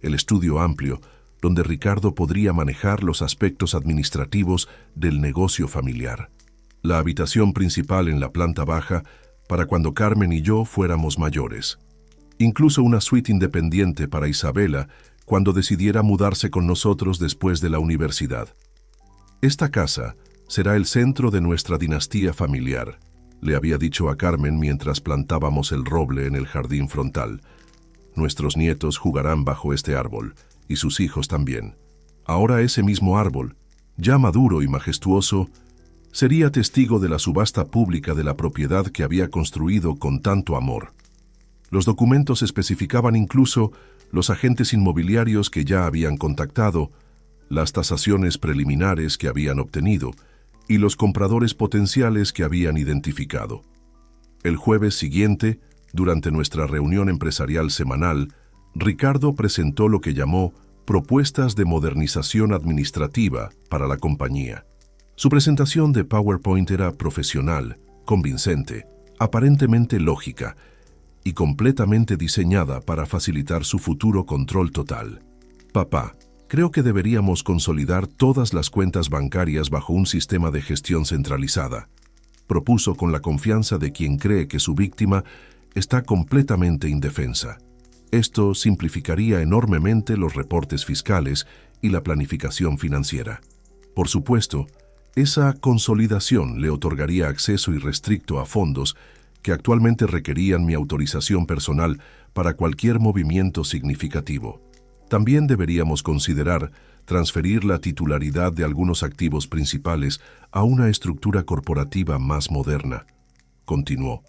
el estudio amplio, donde Ricardo podría manejar los aspectos administrativos del negocio familiar. La habitación principal en la planta baja para cuando Carmen y yo fuéramos mayores. Incluso una suite independiente para Isabela cuando decidiera mudarse con nosotros después de la universidad. Esta casa será el centro de nuestra dinastía familiar, le había dicho a Carmen mientras plantábamos el roble en el jardín frontal. Nuestros nietos jugarán bajo este árbol, y sus hijos también. Ahora ese mismo árbol, ya maduro y majestuoso, sería testigo de la subasta pública de la propiedad que había construido con tanto amor. Los documentos especificaban incluso los agentes inmobiliarios que ya habían contactado, las tasaciones preliminares que habían obtenido y los compradores potenciales que habían identificado. El jueves siguiente, durante nuestra reunión empresarial semanal, Ricardo presentó lo que llamó propuestas de modernización administrativa para la compañía. Su presentación de PowerPoint era profesional, convincente, aparentemente lógica y completamente diseñada para facilitar su futuro control total. Papá, creo que deberíamos consolidar todas las cuentas bancarias bajo un sistema de gestión centralizada, propuso con la confianza de quien cree que su víctima está completamente indefensa. Esto simplificaría enormemente los reportes fiscales y la planificación financiera. Por supuesto, esa consolidación le otorgaría acceso irrestricto a fondos que actualmente requerían mi autorización personal para cualquier movimiento significativo. También deberíamos considerar transferir la titularidad de algunos activos principales a una estructura corporativa más moderna, continuó,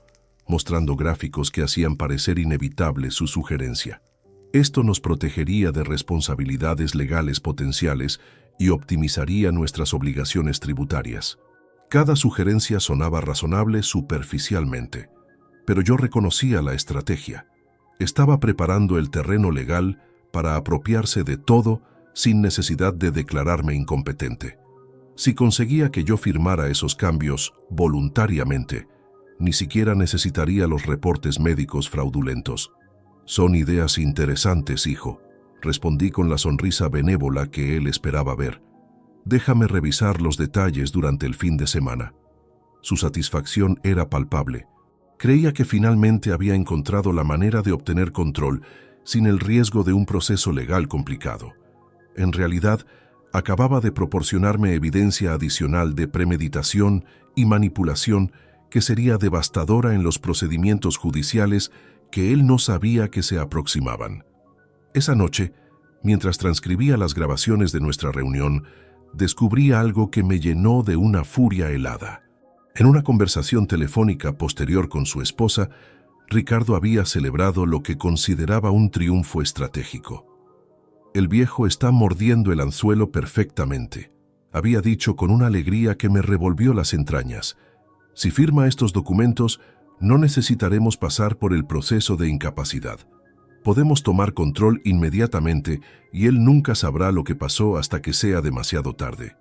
mostrando gráficos que hacían parecer inevitable su sugerencia. Esto nos protegería de responsabilidades legales potenciales y optimizaría nuestras obligaciones tributarias. Cada sugerencia sonaba razonable superficialmente, pero yo reconocía la estrategia. Estaba preparando el terreno legal para apropiarse de todo sin necesidad de declararme incompetente. Si conseguía que yo firmara esos cambios voluntariamente, ni siquiera necesitaría los reportes médicos fraudulentos. Son ideas interesantes, hijo, respondí con la sonrisa benévola que él esperaba ver. Déjame revisar los detalles durante el fin de semana. Su satisfacción era palpable. Creía que finalmente había encontrado la manera de obtener control sin el riesgo de un proceso legal complicado. En realidad, acababa de proporcionarme evidencia adicional de premeditación y manipulación que sería devastadora en los procedimientos judiciales que él no sabía que se aproximaban. Esa noche, mientras transcribía las grabaciones de nuestra reunión, descubrí algo que me llenó de una furia helada. En una conversación telefónica posterior con su esposa, Ricardo había celebrado lo que consideraba un triunfo estratégico. El viejo está mordiendo el anzuelo perfectamente, había dicho con una alegría que me revolvió las entrañas. Si firma estos documentos, no necesitaremos pasar por el proceso de incapacidad. Podemos tomar control inmediatamente y él nunca sabrá lo que pasó hasta que sea demasiado tarde.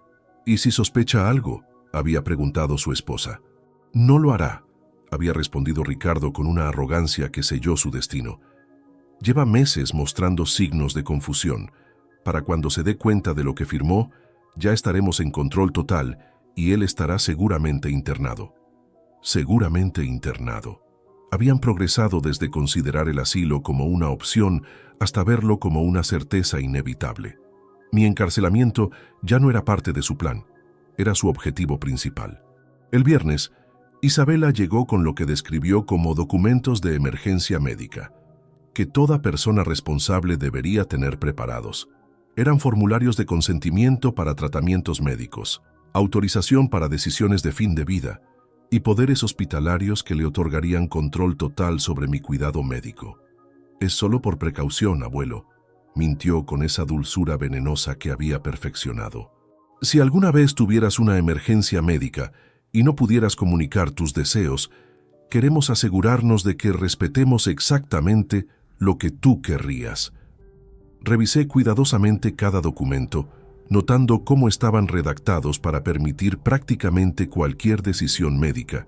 ¿Y si sospecha algo?, había preguntado su esposa. No lo hará, había respondido Ricardo con una arrogancia que selló su destino. Lleva meses mostrando signos de confusión. Para cuando se dé cuenta de lo que firmó, ya estaremos en control total y él estará seguramente internado. Seguramente internado. Habían progresado desde considerar el asilo como una opción hasta verlo como una certeza inevitable. Mi encarcelamiento ya no era parte de su plan, era su objetivo principal. El viernes, Isabela llegó con lo que describió como documentos de emergencia médica, que toda persona responsable debería tener preparados. Eran formularios de consentimiento para tratamientos médicos, autorización para decisiones de fin de vida y poderes hospitalarios que le otorgarían control total sobre mi cuidado médico. Es solo por precaución, abuelo, mintió con esa dulzura venenosa que había perfeccionado. Si alguna vez tuvieras una emergencia médica y no pudieras comunicar tus deseos, queremos asegurarnos de que respetemos exactamente lo que tú querrías. Revisé cuidadosamente cada documento, notando cómo estaban redactados para permitir prácticamente cualquier decisión médica,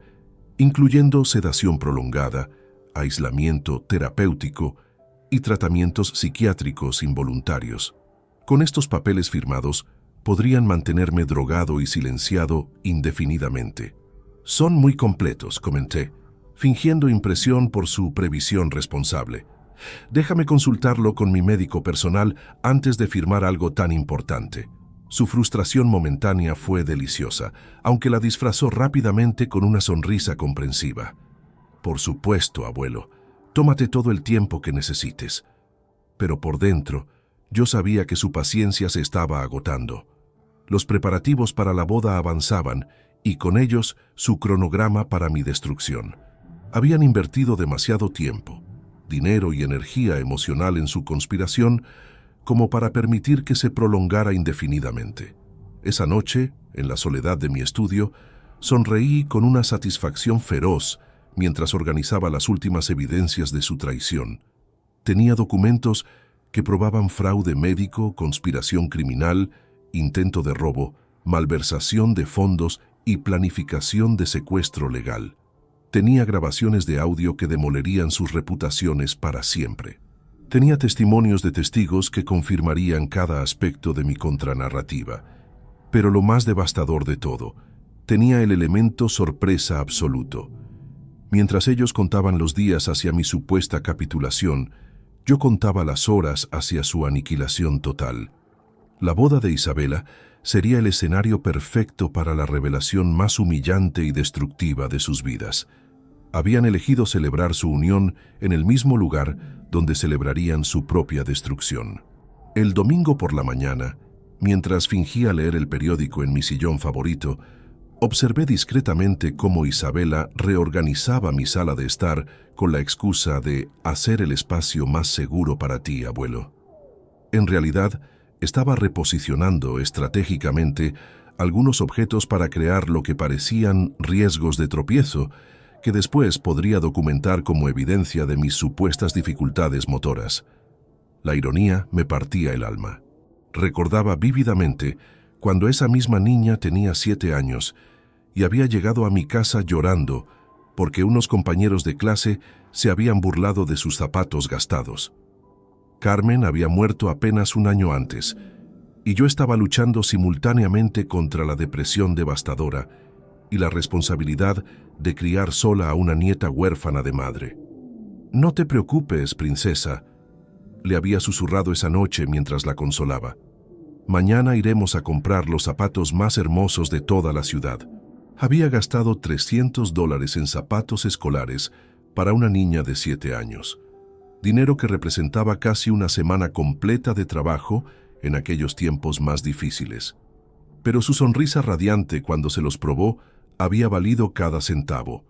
incluyendo sedación prolongada, aislamiento terapéutico y tratamientos psiquiátricos involuntarios. Con estos papeles firmados, podrían mantenerme drogado y silenciado indefinidamente. Son muy completos, comenté, fingiendo impresión por su previsión responsable. Déjame consultarlo con mi médico personal antes de firmar algo tan importante. Su frustración momentánea fue deliciosa, aunque la disfrazó rápidamente con una sonrisa comprensiva. Por supuesto, abuelo, tómate todo el tiempo que necesites. Pero por dentro, yo sabía que su paciencia se estaba agotando. Los preparativos para la boda avanzaban y con ellos su cronograma para mi destrucción. Habían invertido demasiado tiempo, dinero y energía emocional en su conspiración como para permitir que se prolongara indefinidamente. Esa noche, en la soledad de mi estudio, sonreí con una satisfacción feroz mientras organizaba las últimas evidencias de su traición. Tenía documentos que probaban fraude médico, conspiración criminal, intento de robo, malversación de fondos y planificación de secuestro legal. Tenía grabaciones de audio que demolerían sus reputaciones para siempre. Tenía testimonios de testigos que confirmarían cada aspecto de mi contranarrativa. Pero lo más devastador de todo, tenía el elemento sorpresa absoluto. Mientras ellos contaban los días hacia mi supuesta capitulación, yo contaba las horas hacia su aniquilación total. La boda de Isabela sería el escenario perfecto para la revelación más humillante y destructiva de sus vidas. Habían elegido celebrar su unión en el mismo lugar donde celebrarían su propia destrucción. El domingo por la mañana, mientras fingía leer el periódico en mi sillón favorito, observé discretamente cómo Isabela reorganizaba mi sala de estar con la excusa de hacer el espacio más seguro para ti, abuelo. En realidad, estaba reposicionando estratégicamente algunos objetos para crear lo que parecían riesgos de tropiezo, que después podría documentar como evidencia de mis supuestas dificultades motoras. La ironía me partía el alma. Recordaba vívidamente cuando esa misma niña tenía 7 años y había llegado a mi casa llorando porque unos compañeros de clase se habían burlado de sus zapatos gastados. Carmen había muerto apenas un año antes, y yo estaba luchando simultáneamente contra la depresión devastadora y la responsabilidad de criar sola a una nieta huérfana de madre. «No te preocupes, princesa», le había susurrado esa noche mientras la consolaba. «Mañana iremos a comprar los zapatos más hermosos de toda la ciudad». Había gastado $300 en zapatos escolares para una niña de 7 años. Dinero que representaba casi una semana completa de trabajo en aquellos tiempos más difíciles. Pero su sonrisa radiante cuando se los probó había valido cada centavo.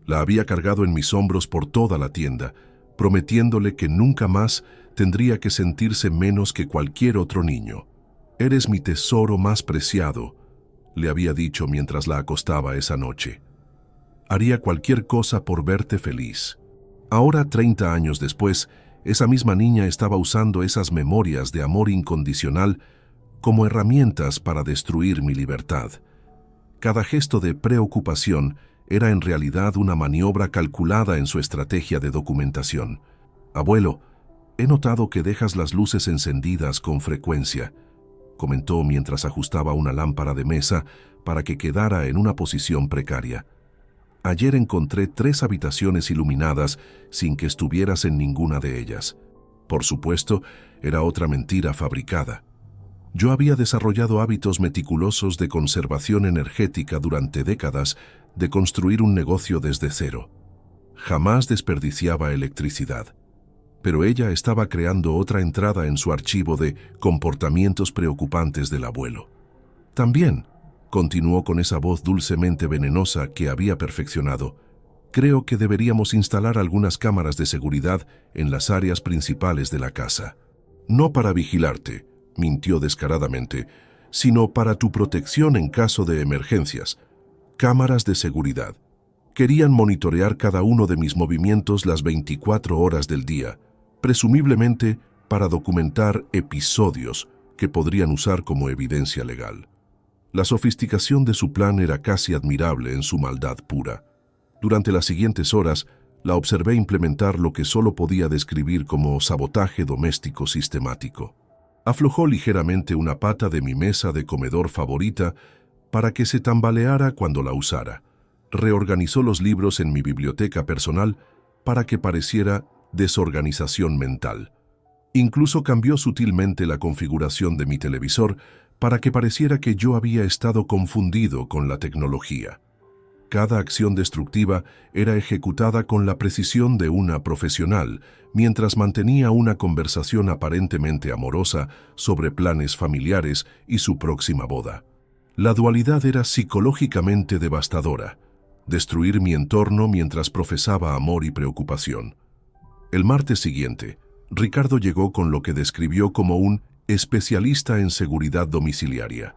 La había cargado en mis hombros por toda la tienda, prometiéndole que nunca más tendría que sentirse menos que cualquier otro niño. «Eres mi tesoro más preciado», le había dicho mientras la acostaba esa noche. «Haría cualquier cosa por verte feliz». Ahora, 30 años después, esa misma niña estaba usando esas memorias de amor incondicional como herramientas para destruir mi libertad. Cada gesto de preocupación era en realidad una maniobra calculada en su estrategia de documentación. «Abuelo, he notado que dejas las luces encendidas con frecuencia», comentó mientras ajustaba una lámpara de mesa para que quedara en una posición precaria. Ayer encontré 3 habitaciones iluminadas sin que estuvieras en ninguna de ellas. Por supuesto, era otra mentira fabricada. Yo había desarrollado hábitos meticulosos de conservación energética durante décadas, de construir un negocio desde cero. Jamás desperdiciaba electricidad. Pero ella estaba creando otra entrada en su archivo de comportamientos preocupantes del abuelo. También, continuó con esa voz dulcemente venenosa que había perfeccionado, creo que deberíamos instalar algunas cámaras de seguridad en las áreas principales de la casa. No para vigilarte, mintió descaradamente, sino para tu protección en caso de emergencias. Cámaras de seguridad. Querían monitorear cada uno de mis movimientos las 24 horas del día, presumiblemente para documentar episodios que podrían usar como evidencia legal. La sofisticación de su plan era casi admirable en su maldad pura. Durante las siguientes horas, la observé implementar lo que solo podía describir como sabotaje doméstico sistemático. Aflojó ligeramente una pata de mi mesa de comedor favorita para que se tambaleara cuando la usara. Reorganizó los libros en mi biblioteca personal para que pareciera desorganización mental. Incluso cambió sutilmente la configuración de mi televisor para que pareciera que yo había estado confundido con la tecnología. Cada acción destructiva era ejecutada con la precisión de una profesional, mientras mantenía una conversación aparentemente amorosa sobre planes familiares y su próxima boda. La dualidad era psicológicamente devastadora: destruir mi entorno mientras profesaba amor y preocupación. El martes siguiente, Ricardo llegó con lo que describió como un especialista en seguridad domiciliaria,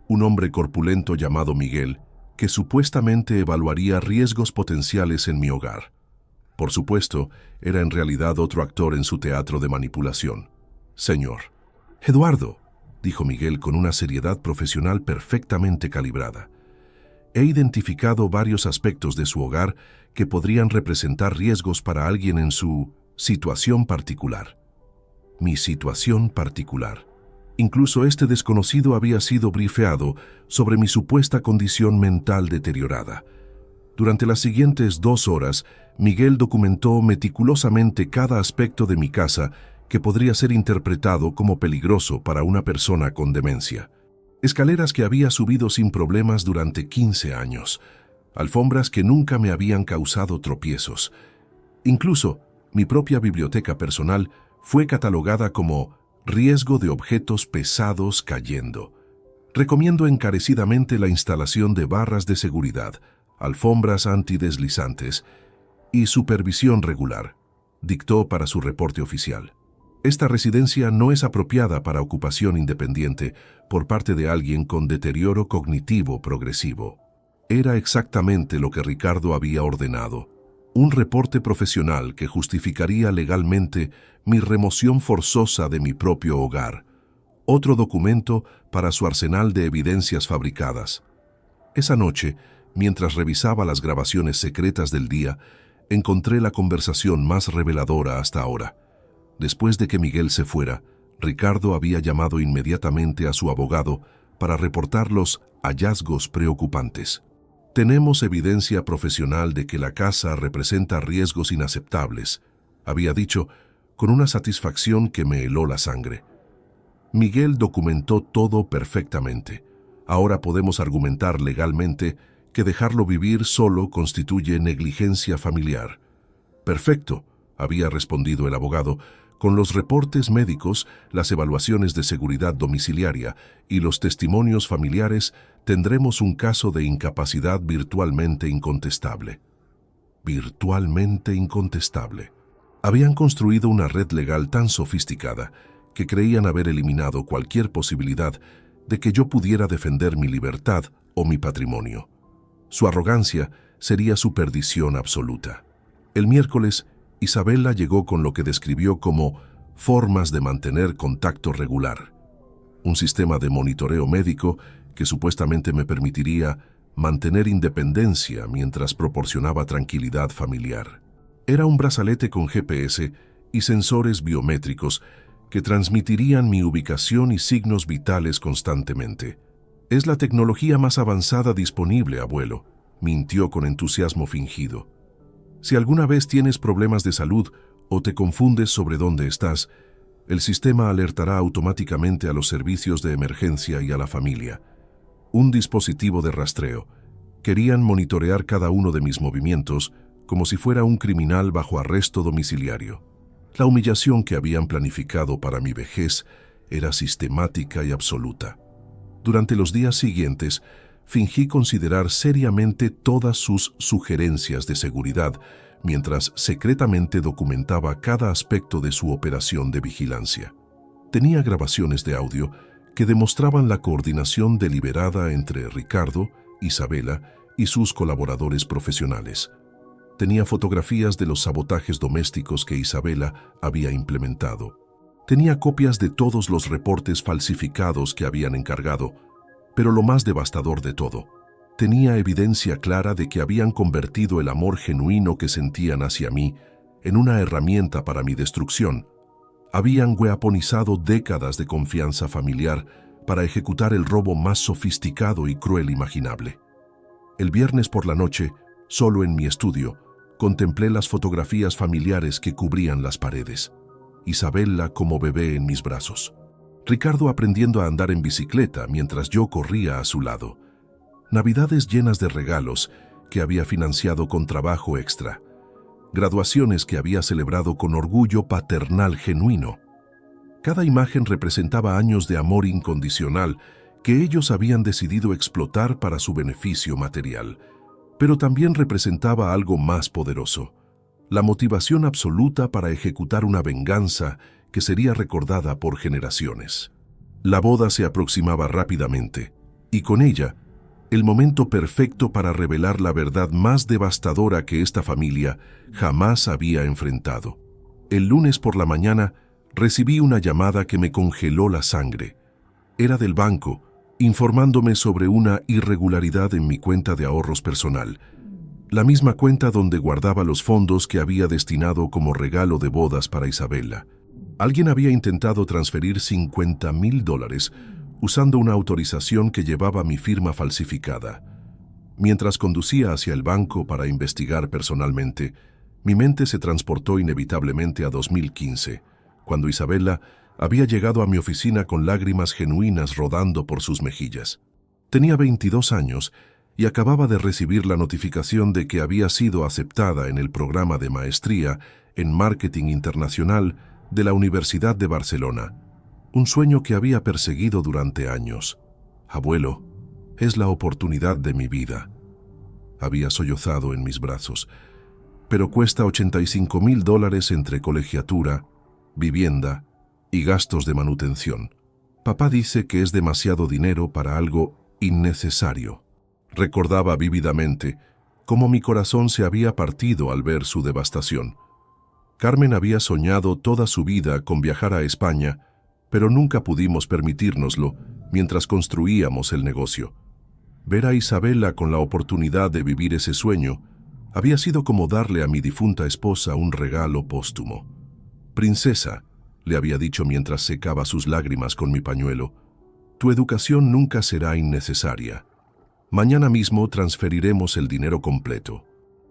un hombre corpulento llamado Miguel, que supuestamente evaluaría riesgos potenciales en mi hogar. Por supuesto, era en realidad otro actor en su teatro de manipulación. Señor. Eduardo, dijo Miguel con una seriedad profesional perfectamente calibrada. He identificado varios aspectos de su hogar que podrían representar riesgos para alguien en su situación particular. Mi situación particular. Incluso este desconocido había sido brifeado sobre mi supuesta condición mental deteriorada. Durante las siguientes 2 horas, Miguel documentó meticulosamente cada aspecto de mi casa que podría ser interpretado como peligroso para una persona con demencia. Escaleras que había subido sin problemas durante 15 años. Alfombras que nunca me habían causado tropiezos. Incluso, mi propia biblioteca personal fue catalogada como riesgo de objetos pesados cayendo. Recomiendo encarecidamente la instalación de barras de seguridad, alfombras antideslizantes y supervisión regular, dictó para su reporte oficial. Esta residencia no es apropiada para ocupación independiente por parte de alguien con deterioro cognitivo progresivo. Era exactamente lo que Ricardo había ordenado. Un reporte profesional que justificaría legalmente mi remoción forzosa de mi propio hogar. Otro documento para su arsenal de evidencias fabricadas. Esa noche, mientras revisaba las grabaciones secretas del día, encontré la conversación más reveladora hasta ahora. Después de que Miguel se fuera, Ricardo había llamado inmediatamente a su abogado para reportar los hallazgos preocupantes. Tenemos evidencia profesional de que la casa representa riesgos inaceptables, había dicho, con una satisfacción que me heló la sangre. Miguel documentó todo perfectamente. Ahora podemos argumentar legalmente que dejarlo vivir solo constituye negligencia familiar. Perfecto, había respondido el abogado. Con los reportes médicos, las evaluaciones de seguridad domiciliaria y los testimonios familiares, tendremos un caso de incapacidad virtualmente incontestable. Virtualmente incontestable. Habían construido una red legal tan sofisticada que creían haber eliminado cualquier posibilidad de que yo pudiera defender mi libertad o mi patrimonio. Su arrogancia sería su perdición absoluta. El miércoles, Isabela llegó con lo que describió como formas de mantener contacto regular, un sistema de monitoreo médico que supuestamente me permitiría mantener independencia mientras proporcionaba tranquilidad familiar. Era un brazalete con GPS y sensores biométricos que transmitirían mi ubicación y signos vitales constantemente. Es la tecnología más avanzada disponible, abuelo, mintió con entusiasmo fingido. Si alguna vez tienes problemas de salud o te confundes sobre dónde estás, el sistema alertará automáticamente a los servicios de emergencia y a la familia. Un dispositivo de rastreo. Querían monitorear cada uno de mis movimientos como si fuera un criminal bajo arresto domiciliario. La humillación que habían planificado para mi vejez era sistemática y absoluta. Durante los días siguientes, fingí considerar seriamente todas sus sugerencias de seguridad, mientras secretamente documentaba cada aspecto de su operación de vigilancia. Tenía grabaciones de audio que demostraban la coordinación deliberada entre Ricardo, Isabela y sus colaboradores profesionales. Tenía fotografías de los sabotajes domésticos que Isabela había implementado. Tenía copias de todos los reportes falsificados que habían encargado, pero lo más devastador de todo, tenía evidencia clara de que habían convertido el amor genuino que sentían hacia mí en una herramienta para mi destrucción. Habían weaponizado décadas de confianza familiar para ejecutar el robo más sofisticado y cruel imaginable. El viernes por la noche, solo en mi estudio, contemplé las fotografías familiares que cubrían las paredes. Isabela como bebé en mis brazos. Ricardo aprendiendo a andar en bicicleta mientras yo corría a su lado. Navidades llenas de regalos que había financiado con trabajo extra. Graduaciones que había celebrado con orgullo paternal genuino. Cada imagen representaba años de amor incondicional que ellos habían decidido explotar para su beneficio material, pero también representaba algo más poderoso, la motivación absoluta para ejecutar una venganza que sería recordada por generaciones. La boda se aproximaba rápidamente, y con ella, el momento perfecto para revelar la verdad más devastadora que esta familia jamás había enfrentado. El lunes por la mañana, recibí una llamada que me congeló la sangre. Era del banco, informándome sobre una irregularidad en mi cuenta de ahorros personal, la misma cuenta donde guardaba los fondos que había destinado como regalo de bodas para Isabela. Alguien había intentado transferir $50,000 usando una autorización que llevaba mi firma falsificada. Mientras conducía hacia el banco para investigar personalmente, mi mente se transportó inevitablemente a 2015, cuando Isabela había llegado a mi oficina con lágrimas genuinas rodando por sus mejillas. Tenía 22 años y acababa de recibir la notificación de que había sido aceptada en el programa de maestría en Marketing Internacional de la Universidad de Barcelona, un sueño que había perseguido durante años. Abuelo, es la oportunidad de mi vida. Había sollozado en mis brazos. Pero cuesta $85,000 entre colegiatura, vivienda y gastos de manutención. Papá dice que es demasiado dinero para algo innecesario. Recordaba vívidamente cómo mi corazón se había partido al ver su devastación. Carmen había soñado toda su vida con viajar a España, pero nunca pudimos permitírnoslo mientras construíamos el negocio. Ver a Isabela con la oportunidad de vivir ese sueño había sido como darle a mi difunta esposa un regalo póstumo. Princesa, le había dicho mientras secaba sus lágrimas con mi pañuelo, tu educación nunca será innecesaria. Mañana mismo transferiremos el dinero completo.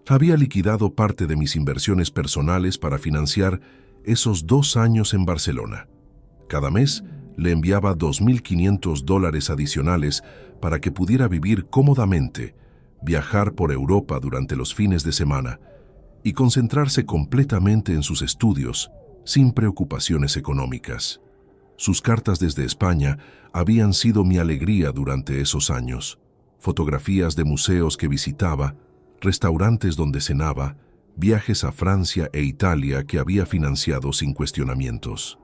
Había liquidado parte de mis inversiones personales para financiar esos 2 años en Barcelona. Cada mes le enviaba $2,500 adicionales para que pudiera vivir cómodamente, viajar por Europa durante los fines de semana y concentrarse completamente en sus estudios, sin preocupaciones económicas. Sus cartas desde España habían sido mi alegría durante esos años. Fotografías de museos que visitaba, restaurantes donde cenaba, viajes a Francia e Italia que había financiado sin cuestionamientos.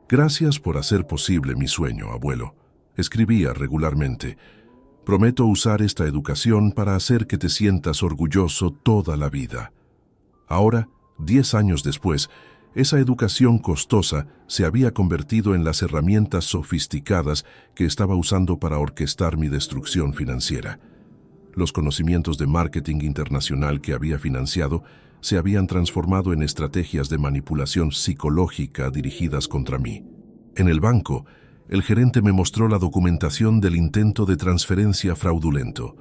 Gracias por hacer posible mi sueño, abuelo. Escribía regularmente. Prometo usar esta educación para hacer que te sientas orgulloso toda la vida. Ahora, 10 años después, esa educación costosa se había convertido en las herramientas sofisticadas que estaba usando para orquestar mi destrucción financiera. Los conocimientos de marketing internacional que había financiado se habían transformado en estrategias de manipulación psicológica dirigidas contra mí. En el banco, el gerente me mostró la documentación del intento de transferencia fraudulento.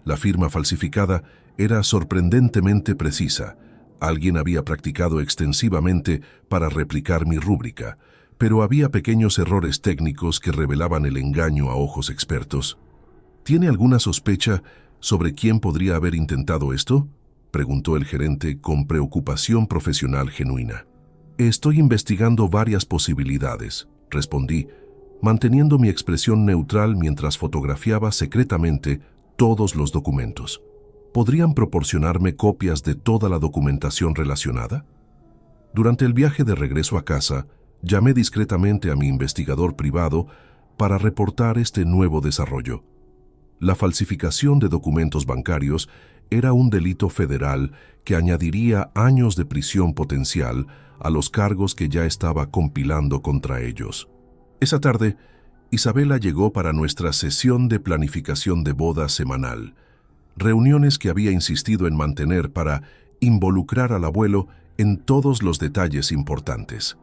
La firma falsificada era sorprendentemente precisa. Alguien había practicado extensivamente para replicar mi rúbrica, pero había pequeños errores técnicos que revelaban el engaño a ojos expertos. ¿Tiene alguna sospecha sobre quién podría haber intentado esto?, preguntó el gerente con preocupación profesional genuina. Estoy investigando varias posibilidades, respondí, manteniendo mi expresión neutral mientras fotografiaba secretamente todos los documentos. ¿Podrían proporcionarme copias de toda la documentación relacionada? Durante el viaje de regreso a casa, llamé discretamente a mi investigador privado para reportar este nuevo desarrollo. La falsificación de documentos bancarios era un delito federal que añadiría años de prisión potencial a los cargos que ya estaba compilando contra ellos. Esa tarde, Isabela llegó para nuestra sesión de planificación de boda semanal, reuniones que había insistido en mantener para involucrar al abuelo en todos los detalles importantes.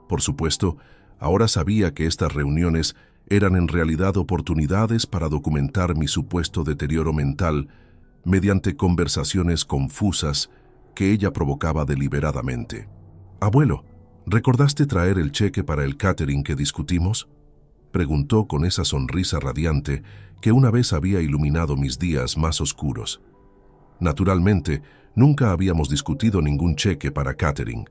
Por supuesto, ahora sabía que estas reuniones eran en realidad oportunidades para documentar mi supuesto deterioro mental mediante conversaciones confusas que ella provocaba deliberadamente. «Abuelo, ¿recordaste traer el cheque para el catering que discutimos?», preguntó con esa sonrisa radiante que una vez había iluminado mis días más oscuros. Naturalmente, nunca habíamos discutido ningún cheque para catering.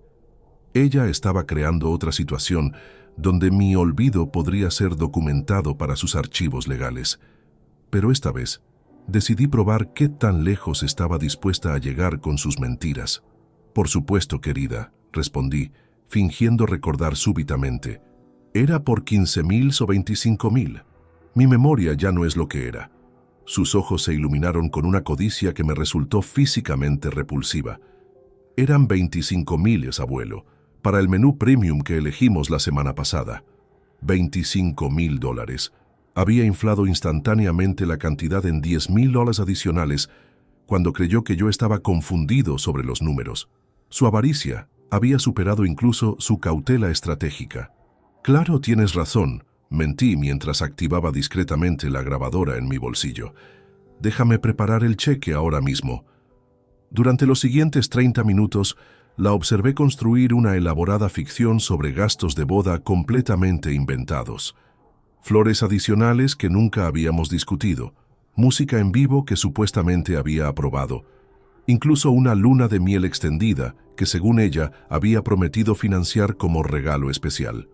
Ella estaba creando otra situación donde mi olvido podría ser documentado para sus archivos legales. Pero esta vez, decidí probar qué tan lejos estaba dispuesta a llegar con sus mentiras. «Por supuesto, querida», respondí, fingiendo recordar súbitamente. «Era por 15,000 o 25,000. Mi memoria ya no es lo que era». Sus ojos se iluminaron con una codicia que me resultó físicamente repulsiva. «Eran 25,000, abuelo, para el menú premium que elegimos la semana pasada». $25,000. Había inflado instantáneamente la cantidad en $10,000 adicionales cuando creyó que yo estaba confundido sobre los números. Su avaricia había superado incluso su cautela estratégica. «Claro, tienes razón», mentí mientras activaba discretamente la grabadora en mi bolsillo. «Déjame preparar el cheque ahora mismo». Durante los siguientes 30 minutos, la observé construir una elaborada ficción sobre gastos de boda completamente inventados. Flores adicionales que nunca habíamos discutido, música en vivo que supuestamente había aprobado, incluso una luna de miel extendida que, según ella, había prometido financiar como regalo especial.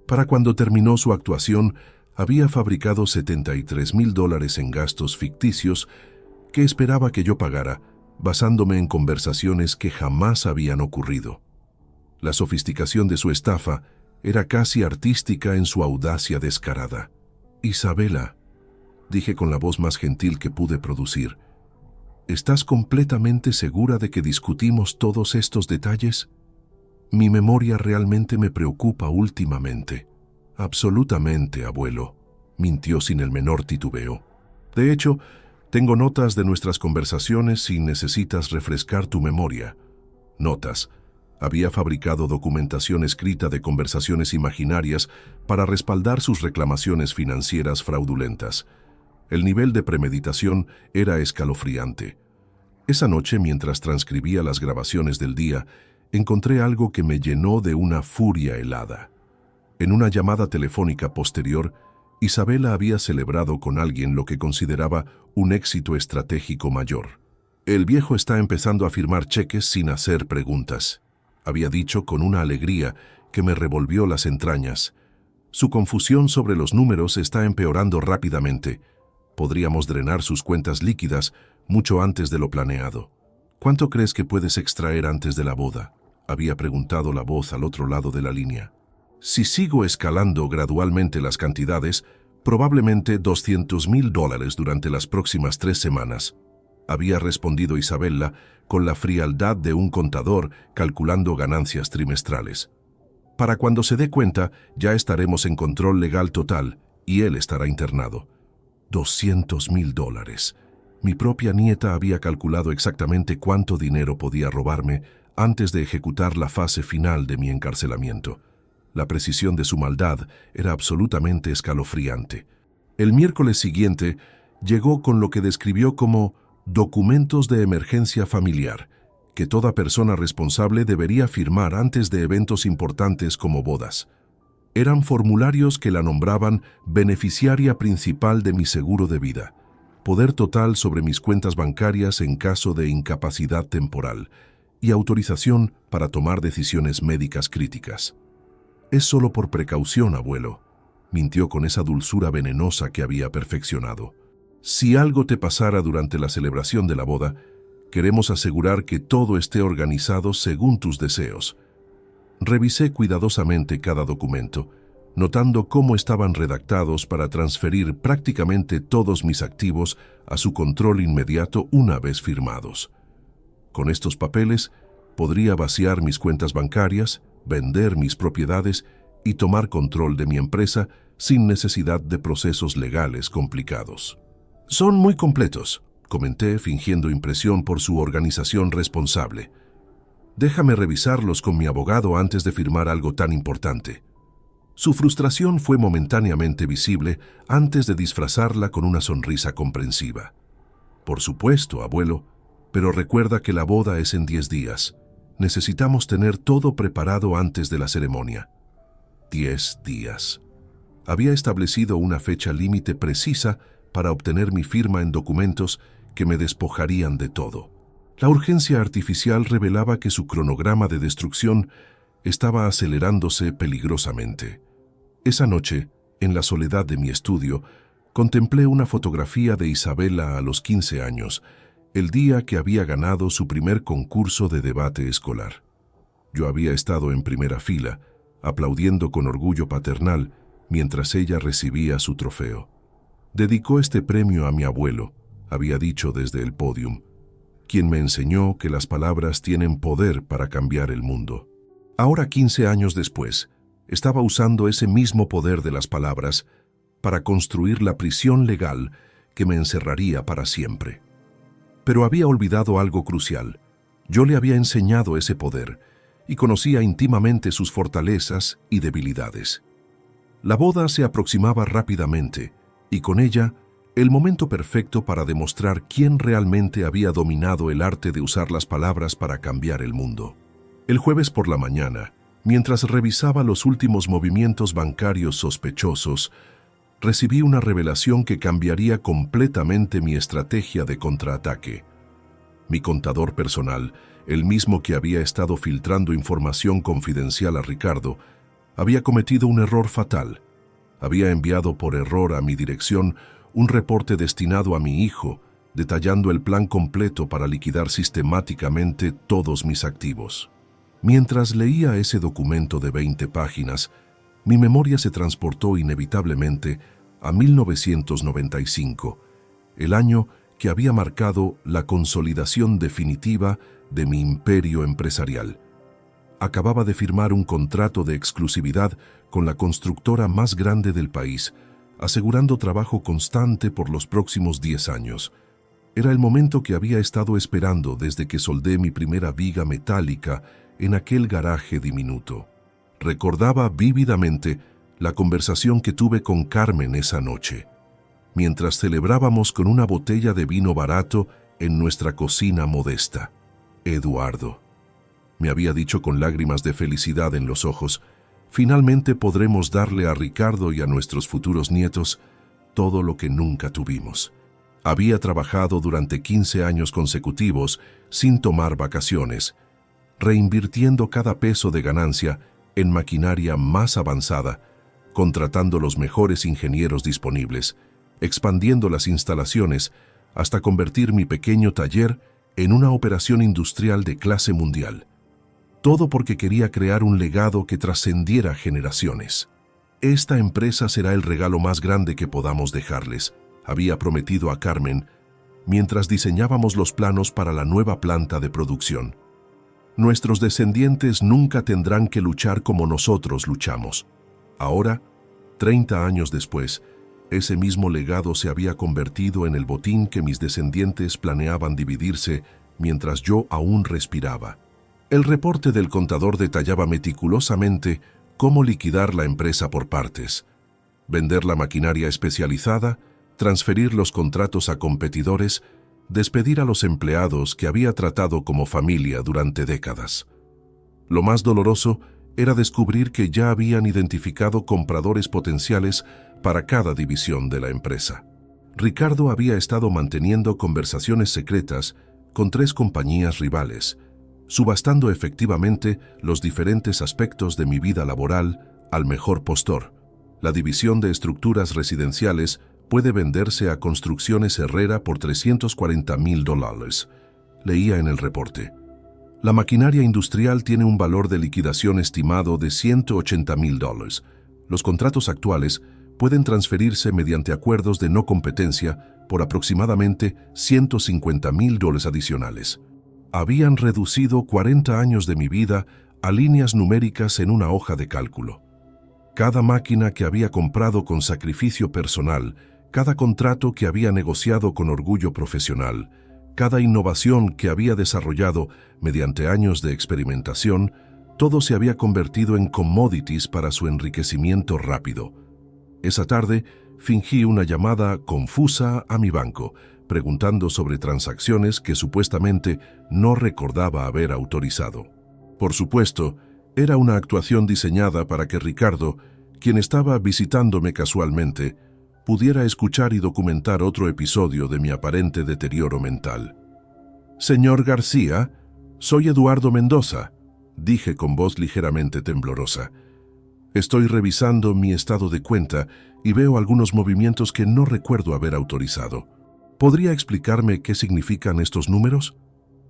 Para cuando terminó su actuación, había fabricado $73,000 en gastos ficticios que esperaba que yo pagara, basándome en conversaciones que jamás habían ocurrido. La sofisticación de su estafa era casi artística en su audacia descarada. «Isabela», dije con la voz más gentil que pude producir, «¿estás completamente segura de que discutimos todos estos detalles? Mi memoria realmente me preocupa últimamente». «Absolutamente, abuelo», mintió sin el menor titubeo. «De hecho, tengo notas de nuestras conversaciones si necesitas refrescar tu memoria». Notas. Había fabricado documentación escrita de conversaciones imaginarias para respaldar sus reclamaciones financieras fraudulentas. El nivel de premeditación era escalofriante. Esa noche, mientras transcribía las grabaciones del día, encontré algo que me llenó de una furia helada. En una llamada telefónica posterior, Isabela había celebrado con alguien lo que consideraba un éxito estratégico mayor. «El viejo está empezando a firmar cheques sin hacer preguntas», había dicho con una alegría que me revolvió las entrañas. «Su confusión sobre los números está empeorando rápidamente. Podríamos drenar sus cuentas líquidas mucho antes de lo planeado». «¿Cuánto crees que puedes extraer antes de la boda?», había preguntado la voz al otro lado de la línea. «Si sigo escalando gradualmente las cantidades, probablemente $200,000 durante las próximas 3 semanas», había respondido Isabela con la frialdad de un contador calculando ganancias trimestrales. «Para cuando se dé cuenta, ya estaremos en control legal total y él estará internado». $200,000. Mi propia nieta había calculado exactamente cuánto dinero podía robarme antes de ejecutar la fase final de mi encarcelamiento. La precisión de su maldad era absolutamente escalofriante. El miércoles siguiente, llegó con lo que describió como documentos de emergencia familiar, que toda persona responsable debería firmar antes de eventos importantes como bodas. Eran formularios que la nombraban beneficiaria principal de mi seguro de vida, poder total sobre mis cuentas bancarias en caso de incapacidad temporal y autorización para tomar decisiones médicas críticas. Es solo por precaución, abuelo, mintió con esa dulzura venenosa que había perfeccionado. Si algo te pasara durante la celebración de la boda, queremos asegurar que todo esté organizado según tus deseos. Revisé cuidadosamente cada documento, notando cómo estaban redactados para transferir prácticamente todos mis activos a su control inmediato una vez firmados. Con estos papeles, podría vaciar mis cuentas bancarias, vender mis propiedades y tomar control de mi empresa sin necesidad de procesos legales complicados. Son muy completos, comenté fingiendo impresión por su organización responsable. Déjame revisarlos con mi abogado antes de firmar algo tan importante. Su frustración fue momentáneamente visible antes de disfrazarla con una sonrisa comprensiva. Por supuesto, abuelo, pero recuerda que la boda es en 10 días. Necesitamos tener todo preparado antes de la ceremonia. 10 días. Había establecido una fecha límite precisa para obtener mi firma en documentos que me despojarían de todo. La urgencia artificial revelaba que su cronograma de destrucción estaba acelerándose peligrosamente. Esa noche, en la soledad de mi estudio, contemplé una fotografía de Isabela a los 15 años, el día que había ganado su primer concurso de debate escolar. Yo había estado en primera fila, aplaudiendo con orgullo paternal, mientras ella recibía su trofeo. Dedicó este premio a mi abuelo, había dicho desde el pódium, quien me enseñó que las palabras tienen poder para cambiar el mundo. Ahora, 15 años después, estaba usando ese mismo poder de las palabras para construir la prisión legal que me encerraría para siempre. Pero había olvidado algo crucial. Yo le había enseñado ese poder y conocía íntimamente sus fortalezas y debilidades. La boda se aproximaba rápidamente y con ella el momento perfecto para demostrar quién realmente había dominado el arte de usar las palabras para cambiar el mundo. El jueves por la mañana, mientras revisaba los últimos movimientos bancarios sospechosos, recibí una revelación que cambiaría completamente mi estrategia de contraataque. Mi contador personal, el mismo que había estado filtrando información confidencial a Ricardo, había cometido un error fatal. Había enviado por error a mi dirección un reporte destinado a mi hijo, detallando el plan completo para liquidar sistemáticamente todos mis activos. Mientras leía ese documento de 20 páginas, mi memoria se transportó inevitablemente a 1995, el año que había marcado la consolidación definitiva de mi imperio empresarial. Acababa de firmar un contrato de exclusividad con la constructora más grande del país, asegurando trabajo constante por los próximos 10 años. Era el momento que había estado esperando desde que soldé mi primera viga metálica en aquel garaje diminuto. Recordaba vívidamente la conversación que tuve con Carmen esa noche, mientras celebrábamos con una botella de vino barato en nuestra cocina modesta. Eduardo, me había dicho con lágrimas de felicidad en los ojos, finalmente podremos darle a Ricardo y a nuestros futuros nietos todo lo que nunca tuvimos. Había trabajado durante 15 años consecutivos sin tomar vacaciones, reinvirtiendo cada peso de ganancia en maquinaria más avanzada, contratando los mejores ingenieros disponibles, expandiendo las instalaciones hasta convertir mi pequeño taller en una operación industrial de clase mundial. Todo porque quería crear un legado que trascendiera generaciones. Esta empresa será el regalo más grande que podamos dejarles, había prometido a Carmen, mientras diseñábamos los planos para la nueva planta de producción. Nuestros descendientes nunca tendrán que luchar como nosotros luchamos. Ahora, 30 años después, ese mismo legado se había convertido en el botín que mis descendientes planeaban dividirse mientras yo aún respiraba. El reporte del contador detallaba meticulosamente cómo liquidar la empresa por partes, vender la maquinaria especializada, transferir los contratos a competidores, despedir a los empleados que había tratado como familia durante décadas. Lo más doloroso era descubrir que ya habían identificado compradores potenciales para cada división de la empresa. Ricardo había estado manteniendo conversaciones secretas con 3 compañías rivales, subastando efectivamente los diferentes aspectos de mi vida laboral al mejor postor. La división de estructuras residenciales puede venderse a Construcciones Herrera por $340,000, leía en el reporte. La maquinaria industrial tiene un valor de liquidación estimado de $180,000. Los contratos actuales pueden transferirse mediante acuerdos de no competencia por aproximadamente $150,000 adicionales. Habían reducido 40 años de mi vida a líneas numéricas en una hoja de cálculo. Cada máquina que había comprado con sacrificio personal, cada contrato que había negociado con orgullo profesional, cada innovación que había desarrollado mediante años de experimentación, todo se había convertido en commodities para su enriquecimiento rápido. Esa tarde, fingí una llamada confusa a mi banco, preguntando sobre transacciones que supuestamente no recordaba haber autorizado. Por supuesto, era una actuación diseñada para que Ricardo, quien estaba visitándome casualmente, pudiera escuchar y documentar otro episodio de mi aparente deterioro mental. «Señor García, soy Eduardo Mendoza», dije con voz ligeramente temblorosa. «Estoy revisando mi estado de cuenta y veo algunos movimientos que no recuerdo haber autorizado. ¿Podría explicarme qué significan estos números?».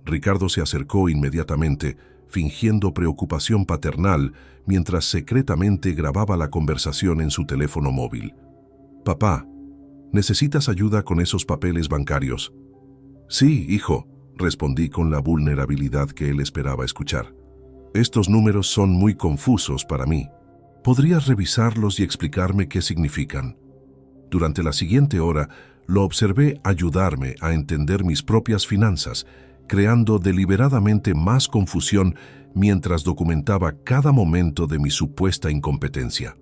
Ricardo se acercó inmediatamente, fingiendo preocupación paternal mientras secretamente grababa la conversación en su teléfono móvil. «Papá, ¿necesitas ayuda con esos papeles bancarios?». «Sí, hijo», respondí con la vulnerabilidad que él esperaba escuchar. «Estos números son muy confusos para mí. ¿Podrías revisarlos y explicarme qué significan?». Durante la siguiente hora, lo observé ayudarme a entender mis propias finanzas, creando deliberadamente más confusión mientras documentaba cada momento de mi supuesta incompetencia.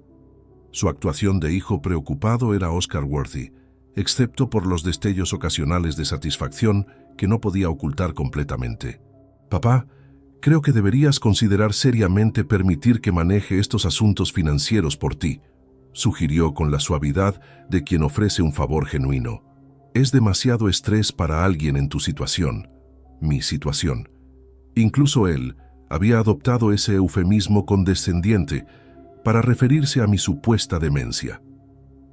Su actuación de hijo preocupado era Oscar-worthy, excepto por los destellos ocasionales de satisfacción que no podía ocultar completamente. «Papá, creo que deberías considerar seriamente permitir que maneje estos asuntos financieros por ti», sugirió con la suavidad de quien ofrece un favor genuino. «Es demasiado estrés para alguien en tu situación, mi situación». Incluso él había adoptado ese eufemismo condescendiente para referirse a mi supuesta demencia.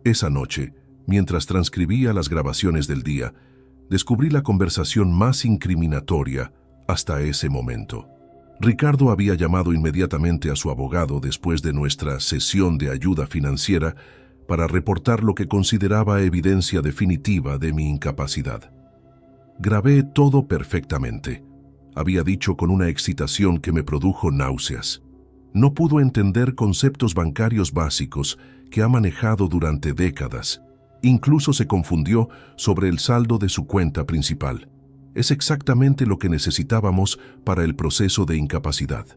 Esa noche, mientras transcribía las grabaciones del día, descubrí la conversación más incriminatoria hasta ese momento. Ricardo había llamado inmediatamente a su abogado después de nuestra sesión de ayuda financiera para reportar lo que consideraba evidencia definitiva de mi incapacidad. Grabé todo perfectamente, había dicho con una excitación que me produjo náuseas. No pudo entender conceptos bancarios básicos que ha manejado durante décadas. Incluso se confundió sobre el saldo de su cuenta principal. Es exactamente lo que necesitábamos para el proceso de incapacidad.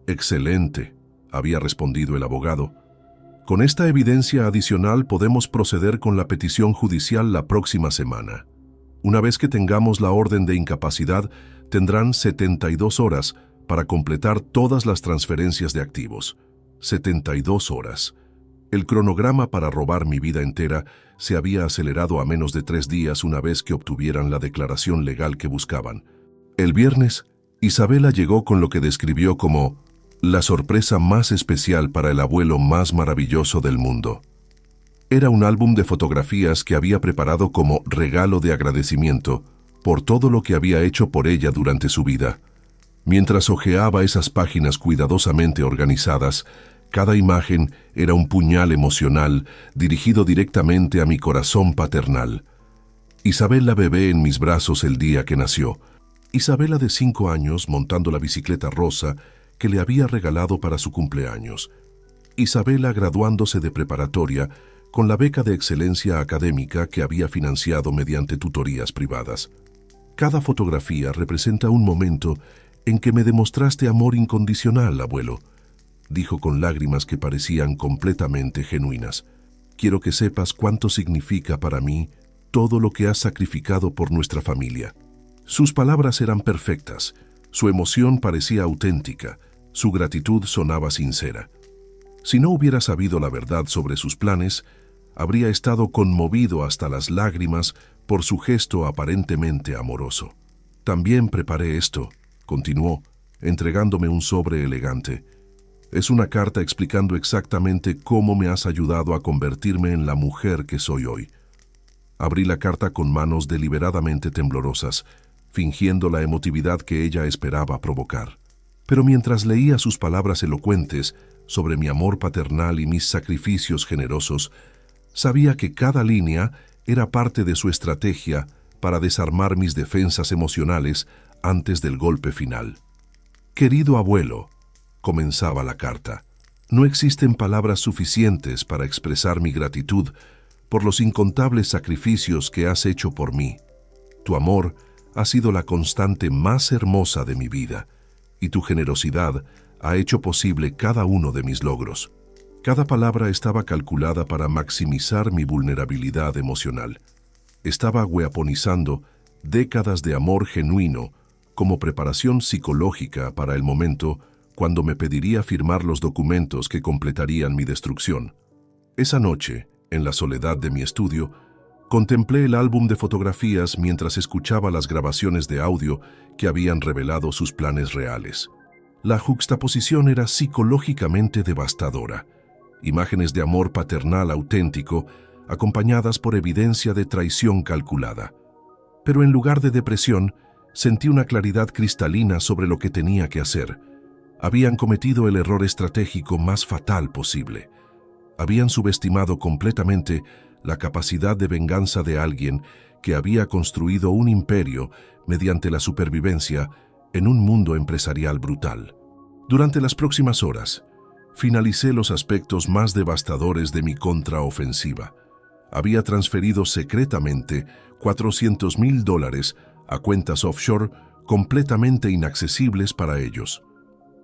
«Excelente», había respondido el abogado. «Con esta evidencia adicional podemos proceder con la petición judicial la próxima semana. Una vez que tengamos la orden de incapacidad, tendrán 72 horas para completar todas las transferencias de activos. 72 horas. El cronograma para robar mi vida entera se había acelerado a menos de 3 días una vez que obtuvieran la declaración legal que buscaban. El viernes, Isabela llegó con lo que describió como la sorpresa más especial para el abuelo más maravilloso del mundo. Era un álbum de fotografías que había preparado como regalo de agradecimiento por todo lo que había hecho por ella durante su vida. Mientras hojeaba esas páginas cuidadosamente organizadas, cada imagen era un puñal emocional dirigido directamente a mi corazón paternal. Isabela bebé en mis brazos el día que nació. Isabela de 5 años montando la bicicleta rosa que le había regalado para su cumpleaños. Isabela graduándose de preparatoria con la beca de excelencia académica que había financiado mediante tutorías privadas. Cada fotografía representa un momento en que me demostraste amor incondicional, abuelo, dijo con lágrimas que parecían completamente genuinas. Quiero que sepas cuánto significa para mí todo lo que has sacrificado por nuestra familia». Sus palabras eran perfectas, su emoción parecía auténtica, su gratitud sonaba sincera. Si no hubiera sabido la verdad sobre sus planes, habría estado conmovido hasta las lágrimas por su gesto aparentemente amoroso. «También preparé esto», continuó, entregándome un sobre elegante. «Es una carta explicando exactamente cómo me has ayudado a convertirme en la mujer que soy hoy». Abrí la carta con manos deliberadamente temblorosas, fingiendo la emotividad que ella esperaba provocar. Pero mientras leía sus palabras elocuentes sobre mi amor paternal y mis sacrificios generosos, sabía que cada línea era parte de su estrategia para desarmar mis defensas emocionales antes del golpe final. «Querido abuelo», comenzaba la carta, «no existen palabras suficientes para expresar mi gratitud por los incontables sacrificios que has hecho por mí. Tu amor ha sido la constante más hermosa de mi vida, y tu generosidad ha hecho posible cada uno de mis logros». Cada palabra estaba calculada para maximizar mi vulnerabilidad emocional. Estaba weaponizando décadas de amor genuino como preparación psicológica para el momento cuando me pediría firmar los documentos que completarían mi destrucción. Esa noche, en la soledad de mi estudio, contemplé el álbum de fotografías mientras escuchaba las grabaciones de audio que habían revelado sus planes reales. La juxtaposición era psicológicamente devastadora. Imágenes de amor paternal auténtico, acompañadas por evidencia de traición calculada. Pero en lugar de depresión, sentí una claridad cristalina sobre lo que tenía que hacer. Habían cometido el error estratégico más fatal posible. Habían subestimado completamente la capacidad de venganza de alguien que había construido un imperio mediante la supervivencia en un mundo empresarial brutal. Durante las próximas horas, finalicé los aspectos más devastadores de mi contraofensiva. Había transferido secretamente $400,000 a cuentas offshore completamente inaccesibles para ellos.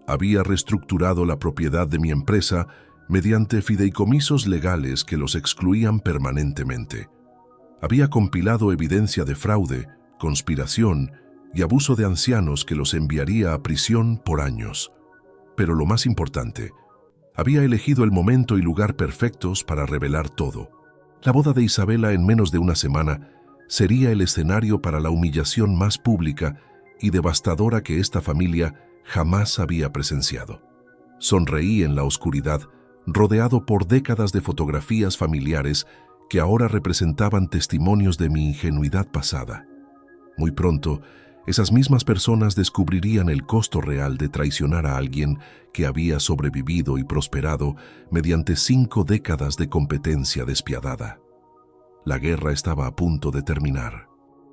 Había reestructurado la propiedad de mi empresa mediante fideicomisos legales que los excluían permanentemente. Había compilado evidencia de fraude, conspiración y abuso de ancianos que los enviaría a prisión por años. Pero lo más importante, había elegido el momento y lugar perfectos para revelar todo. La boda de Isabela en menos de una semana sería el escenario para la humillación más pública y devastadora que esta familia jamás había presenciado. Sonreí en la oscuridad, rodeado por décadas de fotografías familiares que ahora representaban testimonios de mi ingenuidad pasada. Muy pronto, esas mismas personas descubrirían el costo real de traicionar a alguien que había sobrevivido y prosperado mediante 5 décadas de competencia despiadada. La guerra estaba a punto de terminar,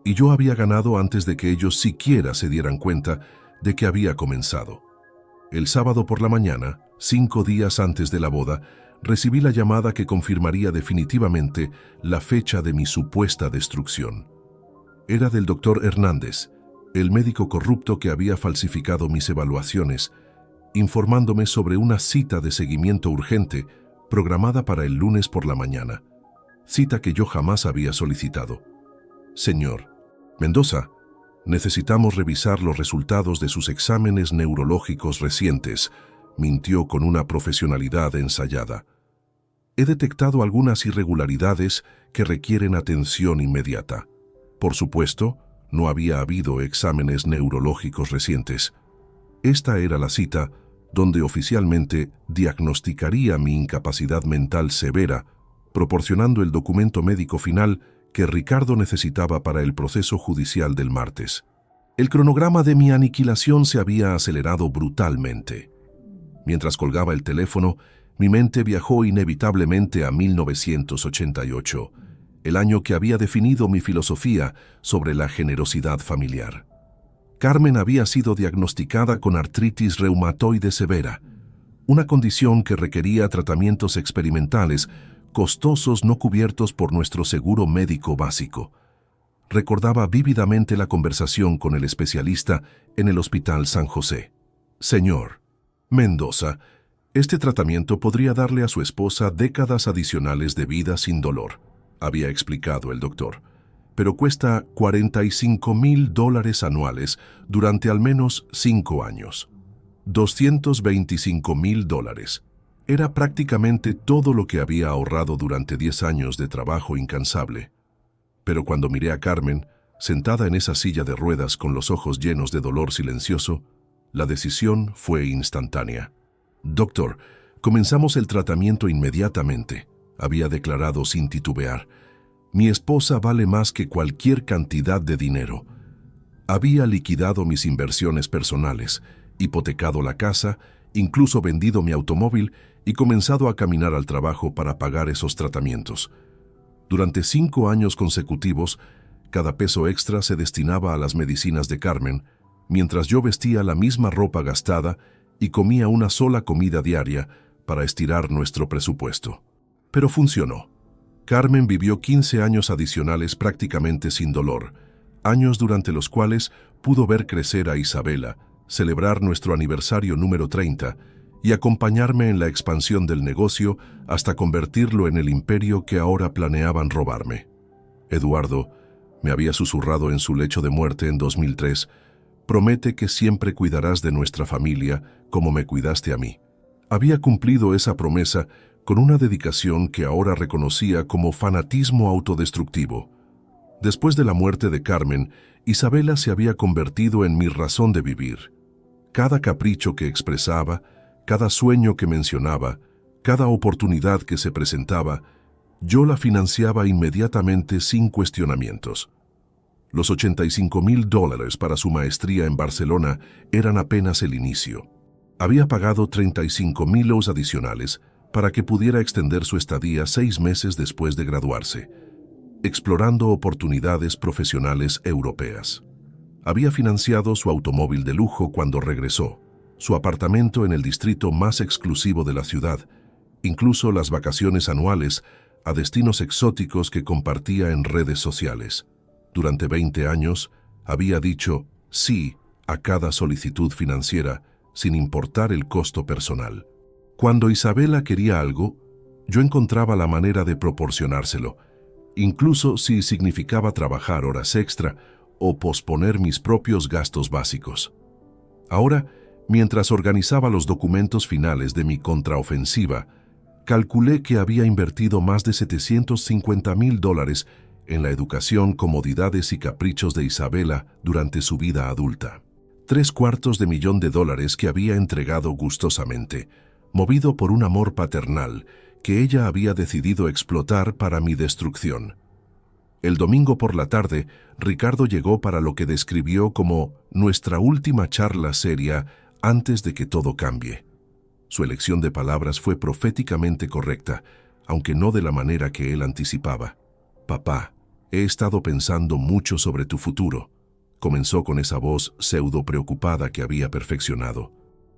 y yo había ganado antes de que ellos siquiera se dieran cuenta de que había comenzado. El sábado por la mañana, 5 días antes de la boda, recibí la llamada que confirmaría definitivamente la fecha de mi supuesta destrucción. Era del doctor Hernández, el médico corrupto que había falsificado mis evaluaciones, informándome sobre una cita de seguimiento urgente programada para el lunes por la mañana, cita que yo jamás había solicitado. «Señor Mendoza, necesitamos revisar los resultados de sus exámenes neurológicos recientes», mintió con una profesionalidad ensayada. «He detectado algunas irregularidades que requieren atención inmediata. Por supuesto, no había habido exámenes neurológicos recientes. Esta era la cita donde oficialmente diagnosticaría mi incapacidad mental severa, proporcionando el documento médico final que Ricardo necesitaba para el proceso judicial del martes. El cronograma de mi aniquilación se había acelerado brutalmente. Mientras colgaba el teléfono, mi mente viajó inevitablemente a 1988, el año que había definido mi filosofía sobre la generosidad familiar. Carmen había sido diagnosticada con artritis reumatoide severa, una condición que requería tratamientos experimentales costosos no cubiertos por nuestro seguro médico básico. Recordaba vívidamente la conversación con el especialista en el Hospital San José. «Señor Mendoza, este tratamiento podría darle a su esposa décadas adicionales de vida sin dolor», había explicado el doctor. pero cuesta $45,000 anuales durante al menos 5 años. $225,000. Era prácticamente todo lo que había ahorrado durante 10 años de trabajo incansable. Pero cuando miré a Carmen, sentada en esa silla de ruedas con los ojos llenos de dolor silencioso, la decisión fue instantánea. «Doctor, comenzamos el tratamiento inmediatamente», había declarado sin titubear. «Mi esposa vale más que cualquier cantidad de dinero». Había liquidado mis inversiones personales, hipotecado la casa, incluso vendido mi automóvil y comenzado a caminar al trabajo para pagar esos tratamientos. Durante 5 años consecutivos, cada peso extra se destinaba a las medicinas de Carmen, mientras yo vestía la misma ropa gastada y comía una sola comida diaria para estirar nuestro presupuesto. Pero funcionó. Carmen vivió 15 años adicionales prácticamente sin dolor, años durante los cuales pudo ver crecer a Isabela, celebrar nuestro aniversario número 30 y acompañarme en la expansión del negocio hasta convertirlo en el imperio que ahora planeaban robarme. Eduardo, me había susurrado en su lecho de muerte en 2003, promete que siempre cuidarás de nuestra familia como me cuidaste a mí. Había cumplido esa promesa con una dedicación que ahora reconocía como fanatismo autodestructivo. Después de la muerte de Carmen, Isabela se había convertido en mi razón de vivir. Cada capricho que expresaba, cada sueño que mencionaba, cada oportunidad que se presentaba, yo la financiaba inmediatamente sin cuestionamientos. Los $85,000 para su maestría en Barcelona eran apenas el inicio. Había pagado $35,000 adicionales para que pudiera extender su estadía 6 meses después de graduarse, explorando oportunidades profesionales europeas. Había financiado su automóvil de lujo cuando regresó, su apartamento en el distrito más exclusivo de la ciudad, incluso las vacaciones anuales a destinos exóticos que compartía en redes sociales. Durante 20 años había dicho sí a cada solicitud financiera, sin importar el costo personal. Cuando Isabela quería algo, yo encontraba la manera de proporcionárselo, incluso si significaba trabajar horas extra o posponer mis propios gastos básicos. Ahora, mientras organizaba los documentos finales de mi contraofensiva, calculé que había invertido más de $750,000 en la educación, comodidades y caprichos de Isabela durante su vida adulta. $750,000 que había entregado gustosamente, movido por un amor paternal que ella había decidido explotar para mi destrucción. El domingo por la tarde, Ricardo llegó para lo que describió como nuestra última charla seria antes de que todo cambie. Su elección de palabras fue proféticamente correcta, aunque no de la manera que él anticipaba. «Papá, he estado pensando mucho sobre tu futuro», comenzó con esa voz pseudo preocupada que había perfeccionado.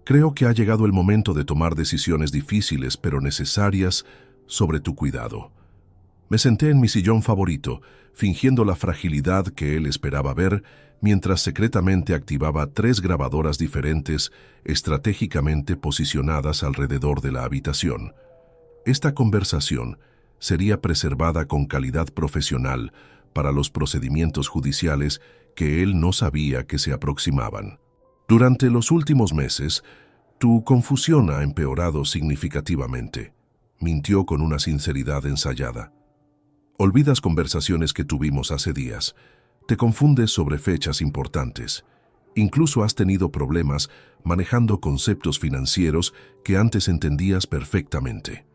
«Creo que ha llegado el momento de tomar decisiones difíciles pero necesarias sobre tu cuidado». Me senté en mi sillón favorito, fingiendo la fragilidad que él esperaba ver, mientras secretamente activaba 3 grabadoras diferentes estratégicamente posicionadas alrededor de la habitación. Esta conversación sería preservada con calidad profesional para los procedimientos judiciales que él no sabía que se aproximaban. «Durante los últimos meses, tu confusión ha empeorado significativamente», mintió con una sinceridad ensayada. «Olvidas conversaciones que tuvimos hace días. Te confundes sobre fechas importantes. Incluso has tenido problemas manejando conceptos financieros que antes entendías perfectamente».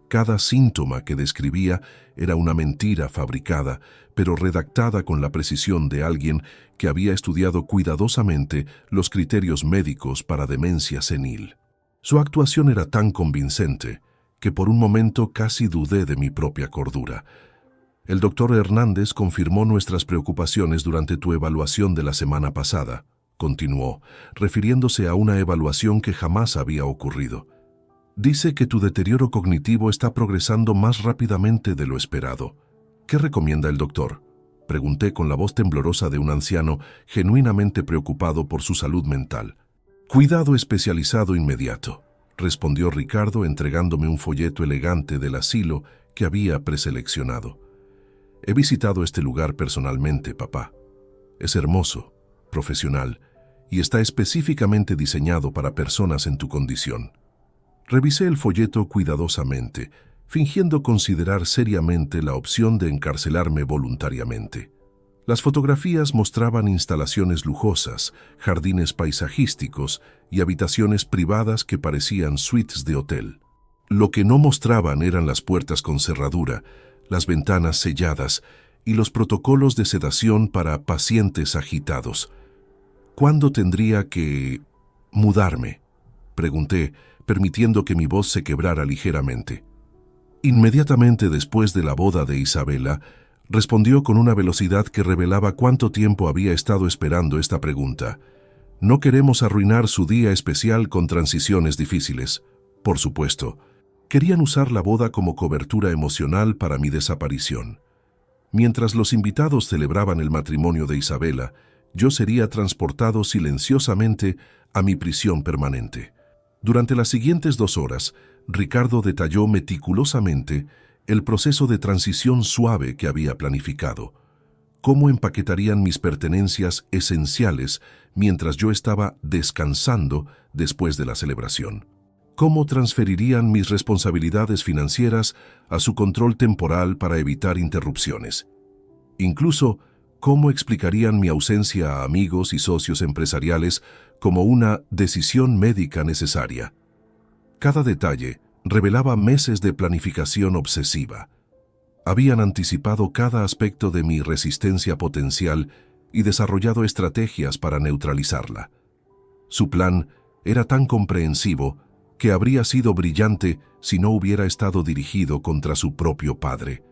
Cada síntoma que describía era una mentira fabricada, pero redactada con la precisión de alguien que había estudiado cuidadosamente los criterios médicos para demencia senil. Su actuación era tan convincente que por un momento casi dudé de mi propia cordura. «El doctor Hernández confirmó nuestras preocupaciones durante tu evaluación de la semana pasada», continuó, refiriéndose a una evaluación que jamás había ocurrido. «Dice que tu deterioro cognitivo está progresando más rápidamente de lo esperado. ¿Qué recomienda el doctor?», pregunté con la voz temblorosa de un anciano genuinamente preocupado por su salud mental. «Cuidado especializado inmediato», respondió Ricardo entregándome un folleto elegante del asilo que había preseleccionado. He visitado este lugar personalmente, papá. Es hermoso, profesional, y está específicamente diseñado para personas en tu condición. Revisé el folleto cuidadosamente, fingiendo considerar seriamente la opción de encarcelarme voluntariamente. Las fotografías mostraban instalaciones lujosas, jardines paisajísticos y habitaciones privadas que parecían suites de hotel. Lo que no mostraban eran las puertas con cerradura, las ventanas selladas y los protocolos de sedación para pacientes agitados. ¿Cuándo tendría que mudarme?, pregunté, permitiendo que mi voz se quebrara ligeramente. Inmediatamente después de la boda de Isabela, respondió con una velocidad que revelaba cuánto tiempo había estado esperando esta pregunta. No queremos arruinar su día especial con transiciones difíciles. Por supuesto, querían usar la boda como cobertura emocional para mi desaparición. Mientras los invitados celebraban el matrimonio de Isabela, yo sería transportado silenciosamente a mi prisión permanente. Durante las siguientes 2 horas, Ricardo detalló meticulosamente el proceso de transición suave que había planificado, cómo empaquetarían mis pertenencias esenciales mientras yo estaba descansando después de la celebración, cómo transferirían mis responsabilidades financieras a su control temporal para evitar interrupciones, incluso cómo explicarían mi ausencia a amigos y socios empresariales como una decisión médica necesaria. Cada detalle revelaba meses de planificación obsesiva. Habían anticipado cada aspecto de mi resistencia potencial y desarrollado estrategias para neutralizarla. Su plan era tan comprensivo que habría sido brillante si no hubiera estado dirigido contra su propio padre.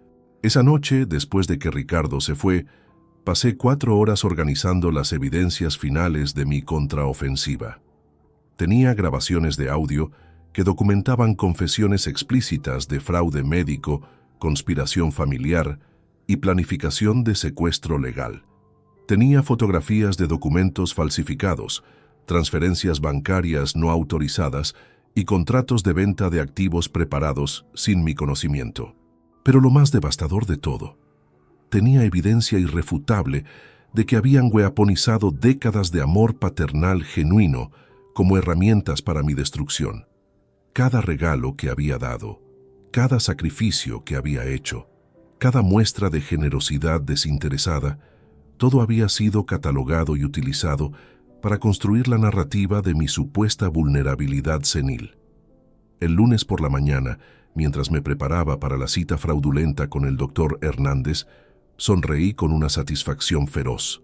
Esa noche, después de que Ricardo se fue, pasé 4 horas organizando las evidencias finales de mi contraofensiva. Tenía grabaciones de audio que documentaban confesiones explícitas de fraude médico, conspiración familiar y planificación de secuestro legal. Tenía fotografías de documentos falsificados, transferencias bancarias no autorizadas y contratos de venta de activos preparados sin mi conocimiento. Pero lo más devastador de todo, tenía evidencia irrefutable de que habían weaponizado décadas de amor paternal genuino como herramientas para mi destrucción. Cada regalo que había dado, cada sacrificio que había hecho, cada muestra de generosidad desinteresada, todo había sido catalogado y utilizado para construir la narrativa de mi supuesta vulnerabilidad senil. El lunes por la mañana, mientras me preparaba para la cita fraudulenta con el doctor Hernández, sonreí con una satisfacción feroz.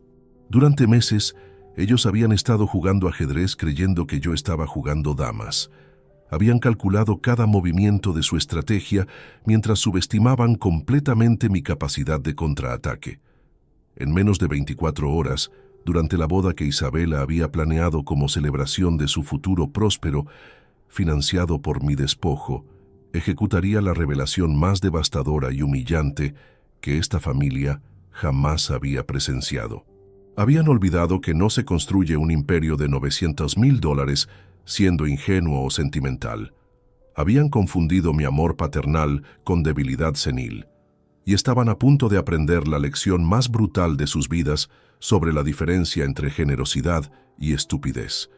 Durante meses, ellos habían estado jugando ajedrez creyendo que yo estaba jugando damas. Habían calculado cada movimiento de su estrategia mientras subestimaban completamente mi capacidad de contraataque. En menos de 24 horas, durante la boda que Isabela había planeado como celebración de su futuro próspero, financiado por mi despojo, ejecutaría la revelación más devastadora y humillante que esta familia jamás había presenciado. Habían olvidado que no se construye un imperio de $900,000 siendo ingenuo o sentimental. Habían confundido mi amor paternal con debilidad senil, y estaban a punto de aprender la lección más brutal de sus vidas sobre la diferencia entre generosidad y estupidez.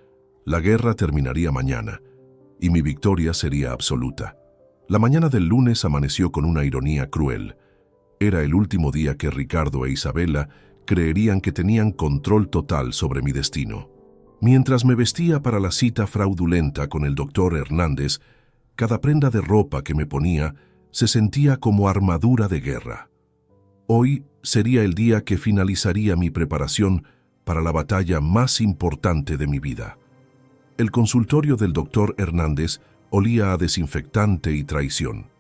La guerra terminaría mañana, y mi victoria sería absoluta. La mañana del lunes amaneció con una ironía cruel. Era el último día que Ricardo e Isabela creerían que tenían control total sobre mi destino. Mientras me vestía para la cita fraudulenta con el doctor Hernández, cada prenda de ropa que me ponía se sentía como armadura de guerra. Hoy sería el día que finalizaría mi preparación para la batalla más importante de mi vida. El consultorio del doctor Hernández olía a desinfectante y traición.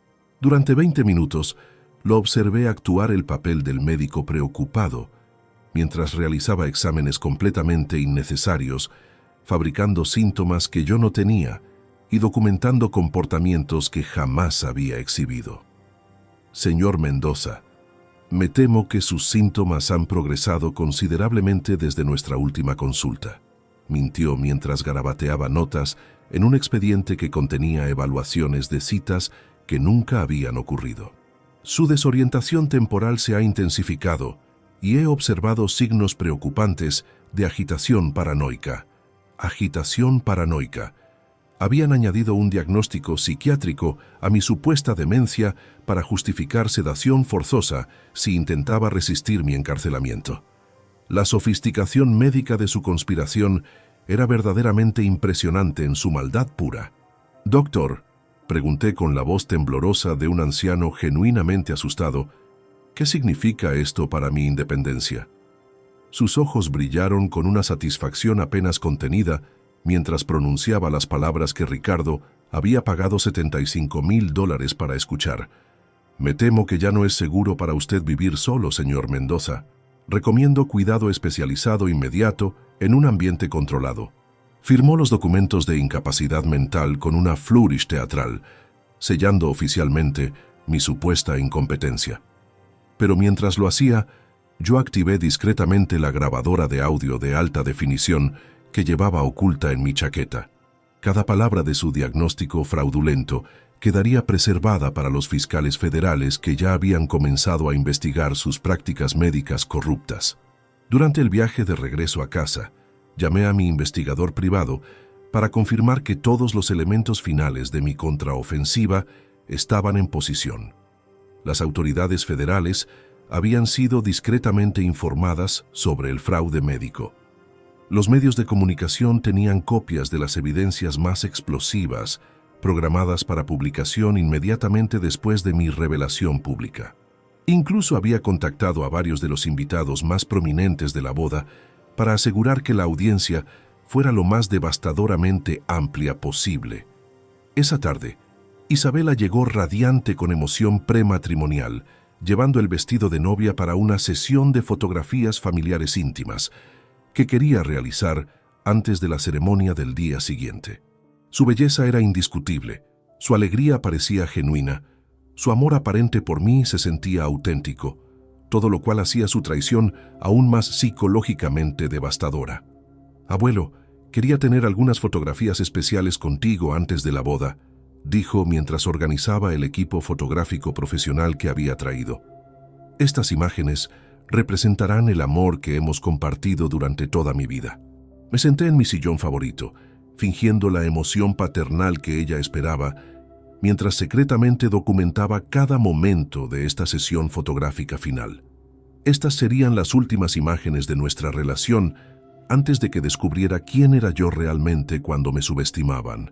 Durante 20 minutos lo observé actuar el papel del médico preocupado, mientras realizaba exámenes completamente innecesarios, fabricando síntomas que yo no tenía y documentando comportamientos que jamás había exhibido. Señor Mendoza, me temo que sus síntomas han progresado considerablemente desde nuestra última consulta. Mintió mientras garabateaba notas en un expediente que contenía evaluaciones de citas que nunca habían ocurrido. Su desorientación temporal se ha intensificado y he observado signos preocupantes de agitación paranoica. Agitación paranoica. Habían añadido un diagnóstico psiquiátrico a mi supuesta demencia para justificar sedación forzosa si intentaba resistir mi encarcelamiento. La sofisticación médica de su conspiración era verdaderamente impresionante en su maldad pura. «Doctor», pregunté con la voz temblorosa de un anciano genuinamente asustado, «¿qué significa esto para mi independencia?» Sus ojos brillaron con una satisfacción apenas contenida mientras pronunciaba las palabras que Ricardo había pagado $75,000 para escuchar. «Me temo que ya no es seguro para usted vivir solo, señor Mendoza. Recomiendo cuidado especializado inmediato en un ambiente controlado». Firmó los documentos de incapacidad mental con una flourish teatral, sellando oficialmente mi supuesta incompetencia. Pero mientras lo hacía, yo activé discretamente la grabadora de audio de alta definición que llevaba oculta en mi chaqueta. Cada palabra de su diagnóstico fraudulento quedaría preservada para los fiscales federales que ya habían comenzado a investigar sus prácticas médicas corruptas. Durante el viaje de regreso a casa, llamé a mi investigador privado para confirmar que todos los elementos finales de mi contraofensiva estaban en posición. Las autoridades federales habían sido discretamente informadas sobre el fraude médico. Los medios de comunicación tenían copias de las evidencias más explosivas, programadas para publicación inmediatamente después de mi revelación pública. Incluso había contactado a varios de los invitados más prominentes de la boda para asegurar que la audiencia fuera lo más devastadoramente amplia posible. Esa tarde, Isabela llegó radiante con emoción prematrimonial, llevando el vestido de novia para una sesión de fotografías familiares íntimas que quería realizar antes de la ceremonia del día siguiente. Su belleza era indiscutible, su alegría parecía genuina, su amor aparente por mí se sentía auténtico, todo lo cual hacía su traición aún más psicológicamente devastadora. «Abuelo, quería tener algunas fotografías especiales contigo antes de la boda», dijo mientras organizaba el equipo fotográfico profesional que había traído. «Estas imágenes representarán el amor que hemos compartido durante toda mi vida». Me senté en mi sillón favorito, fingiendo la emoción paternal que ella esperaba, mientras secretamente documentaba cada momento de esta sesión fotográfica final. Estas serían las últimas imágenes de nuestra relación antes de que descubriera quién era yo realmente cuando me subestimaban.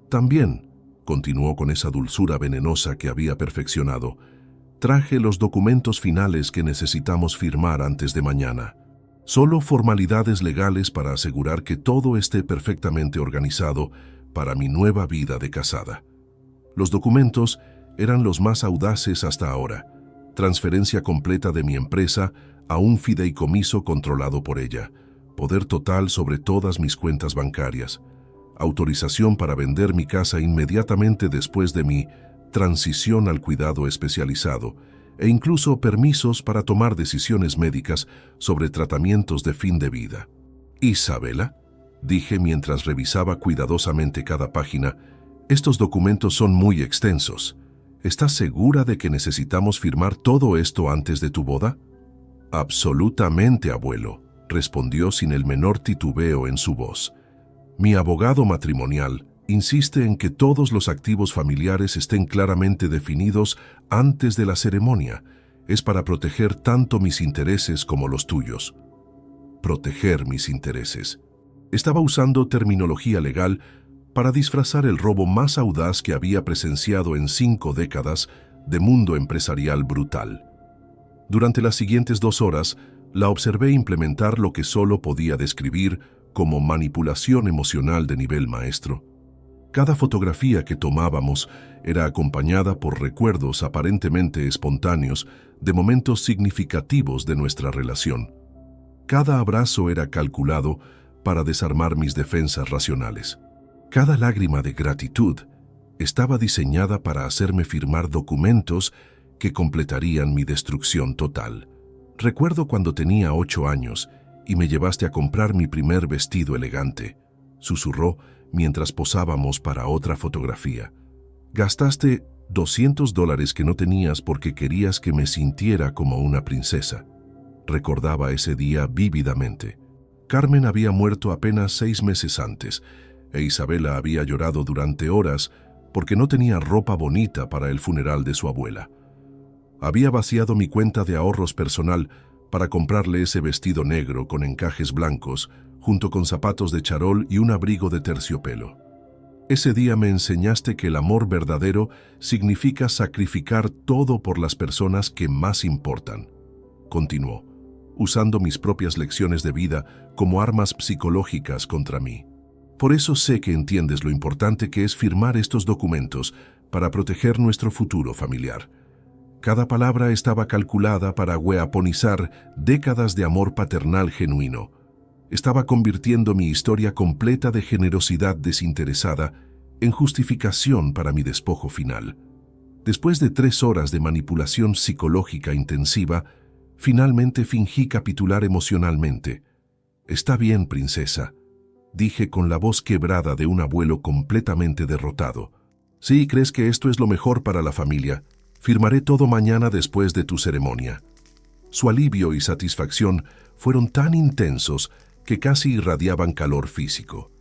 También, continuó con esa dulzura venenosa que había perfeccionado, traje los documentos finales que necesitamos firmar antes de mañana. Solo formalidades legales para asegurar que todo esté perfectamente organizado para mi nueva vida de casada. Los documentos eran los más audaces hasta ahora. Transferencia completa de mi empresa a un fideicomiso controlado por ella. Poder total sobre todas mis cuentas bancarias. Autorización para vender mi casa inmediatamente después de mi transición al cuidado especializado e incluso permisos para tomar decisiones médicas sobre tratamientos de fin de vida. «Isabela», dije mientras revisaba cuidadosamente cada página, «estos documentos son muy extensos. ¿Estás segura de que necesitamos firmar todo esto antes de tu boda?» «Absolutamente, abuelo», respondió sin el menor titubeo en su voz. «Mi abogado matrimonial insiste en que todos los activos familiares estén claramente definidos antes de la ceremonia. Es para proteger tanto mis intereses como los tuyos». Proteger mis intereses. Estaba usando terminología legal para disfrazar el robo más audaz que había presenciado en 5 décadas de mundo empresarial brutal. Durante las siguientes 2 horas, la observé implementar lo que solo podía describir como manipulación emocional de nivel maestro. Cada fotografía que tomábamos era acompañada por recuerdos aparentemente espontáneos de momentos significativos de nuestra relación. Cada abrazo era calculado para desarmar mis defensas racionales. Cada lágrima de gratitud estaba diseñada para hacerme firmar documentos que completarían mi destrucción total. Recuerdo cuando tenía 8 años y me llevaste a comprar mi primer vestido elegante, susurró mientras posábamos para otra fotografía. Gastaste $200 que no tenías porque querías que me sintiera como una princesa. Recordaba ese día vívidamente. Carmen había muerto apenas 6 meses antes, e Isabela había llorado durante horas porque no tenía ropa bonita para el funeral de su abuela. Había vaciado mi cuenta de ahorros personal para comprarle ese vestido negro con encajes blancos, junto con zapatos de charol y un abrigo de terciopelo. Ese día me enseñaste que el amor verdadero significa sacrificar todo por las personas que más importan. Continuó, usando mis propias lecciones de vida como armas psicológicas contra mí. Por eso sé que entiendes lo importante que es firmar estos documentos para proteger nuestro futuro familiar. Cada palabra estaba calculada para weaponizar décadas de amor paternal genuino. Estaba convirtiendo mi historia completa de generosidad desinteresada en justificación para mi despojo final. Después de 3 horas de manipulación psicológica intensiva, finalmente fingí capitular emocionalmente. «Está bien, princesa», dije con la voz quebrada de un abuelo completamente derrotado. «Sí, ¿crees que esto es lo mejor para la familia? Firmaré todo mañana después de tu ceremonia». Su alivio y satisfacción fueron tan intensos que casi irradiaban calor físico.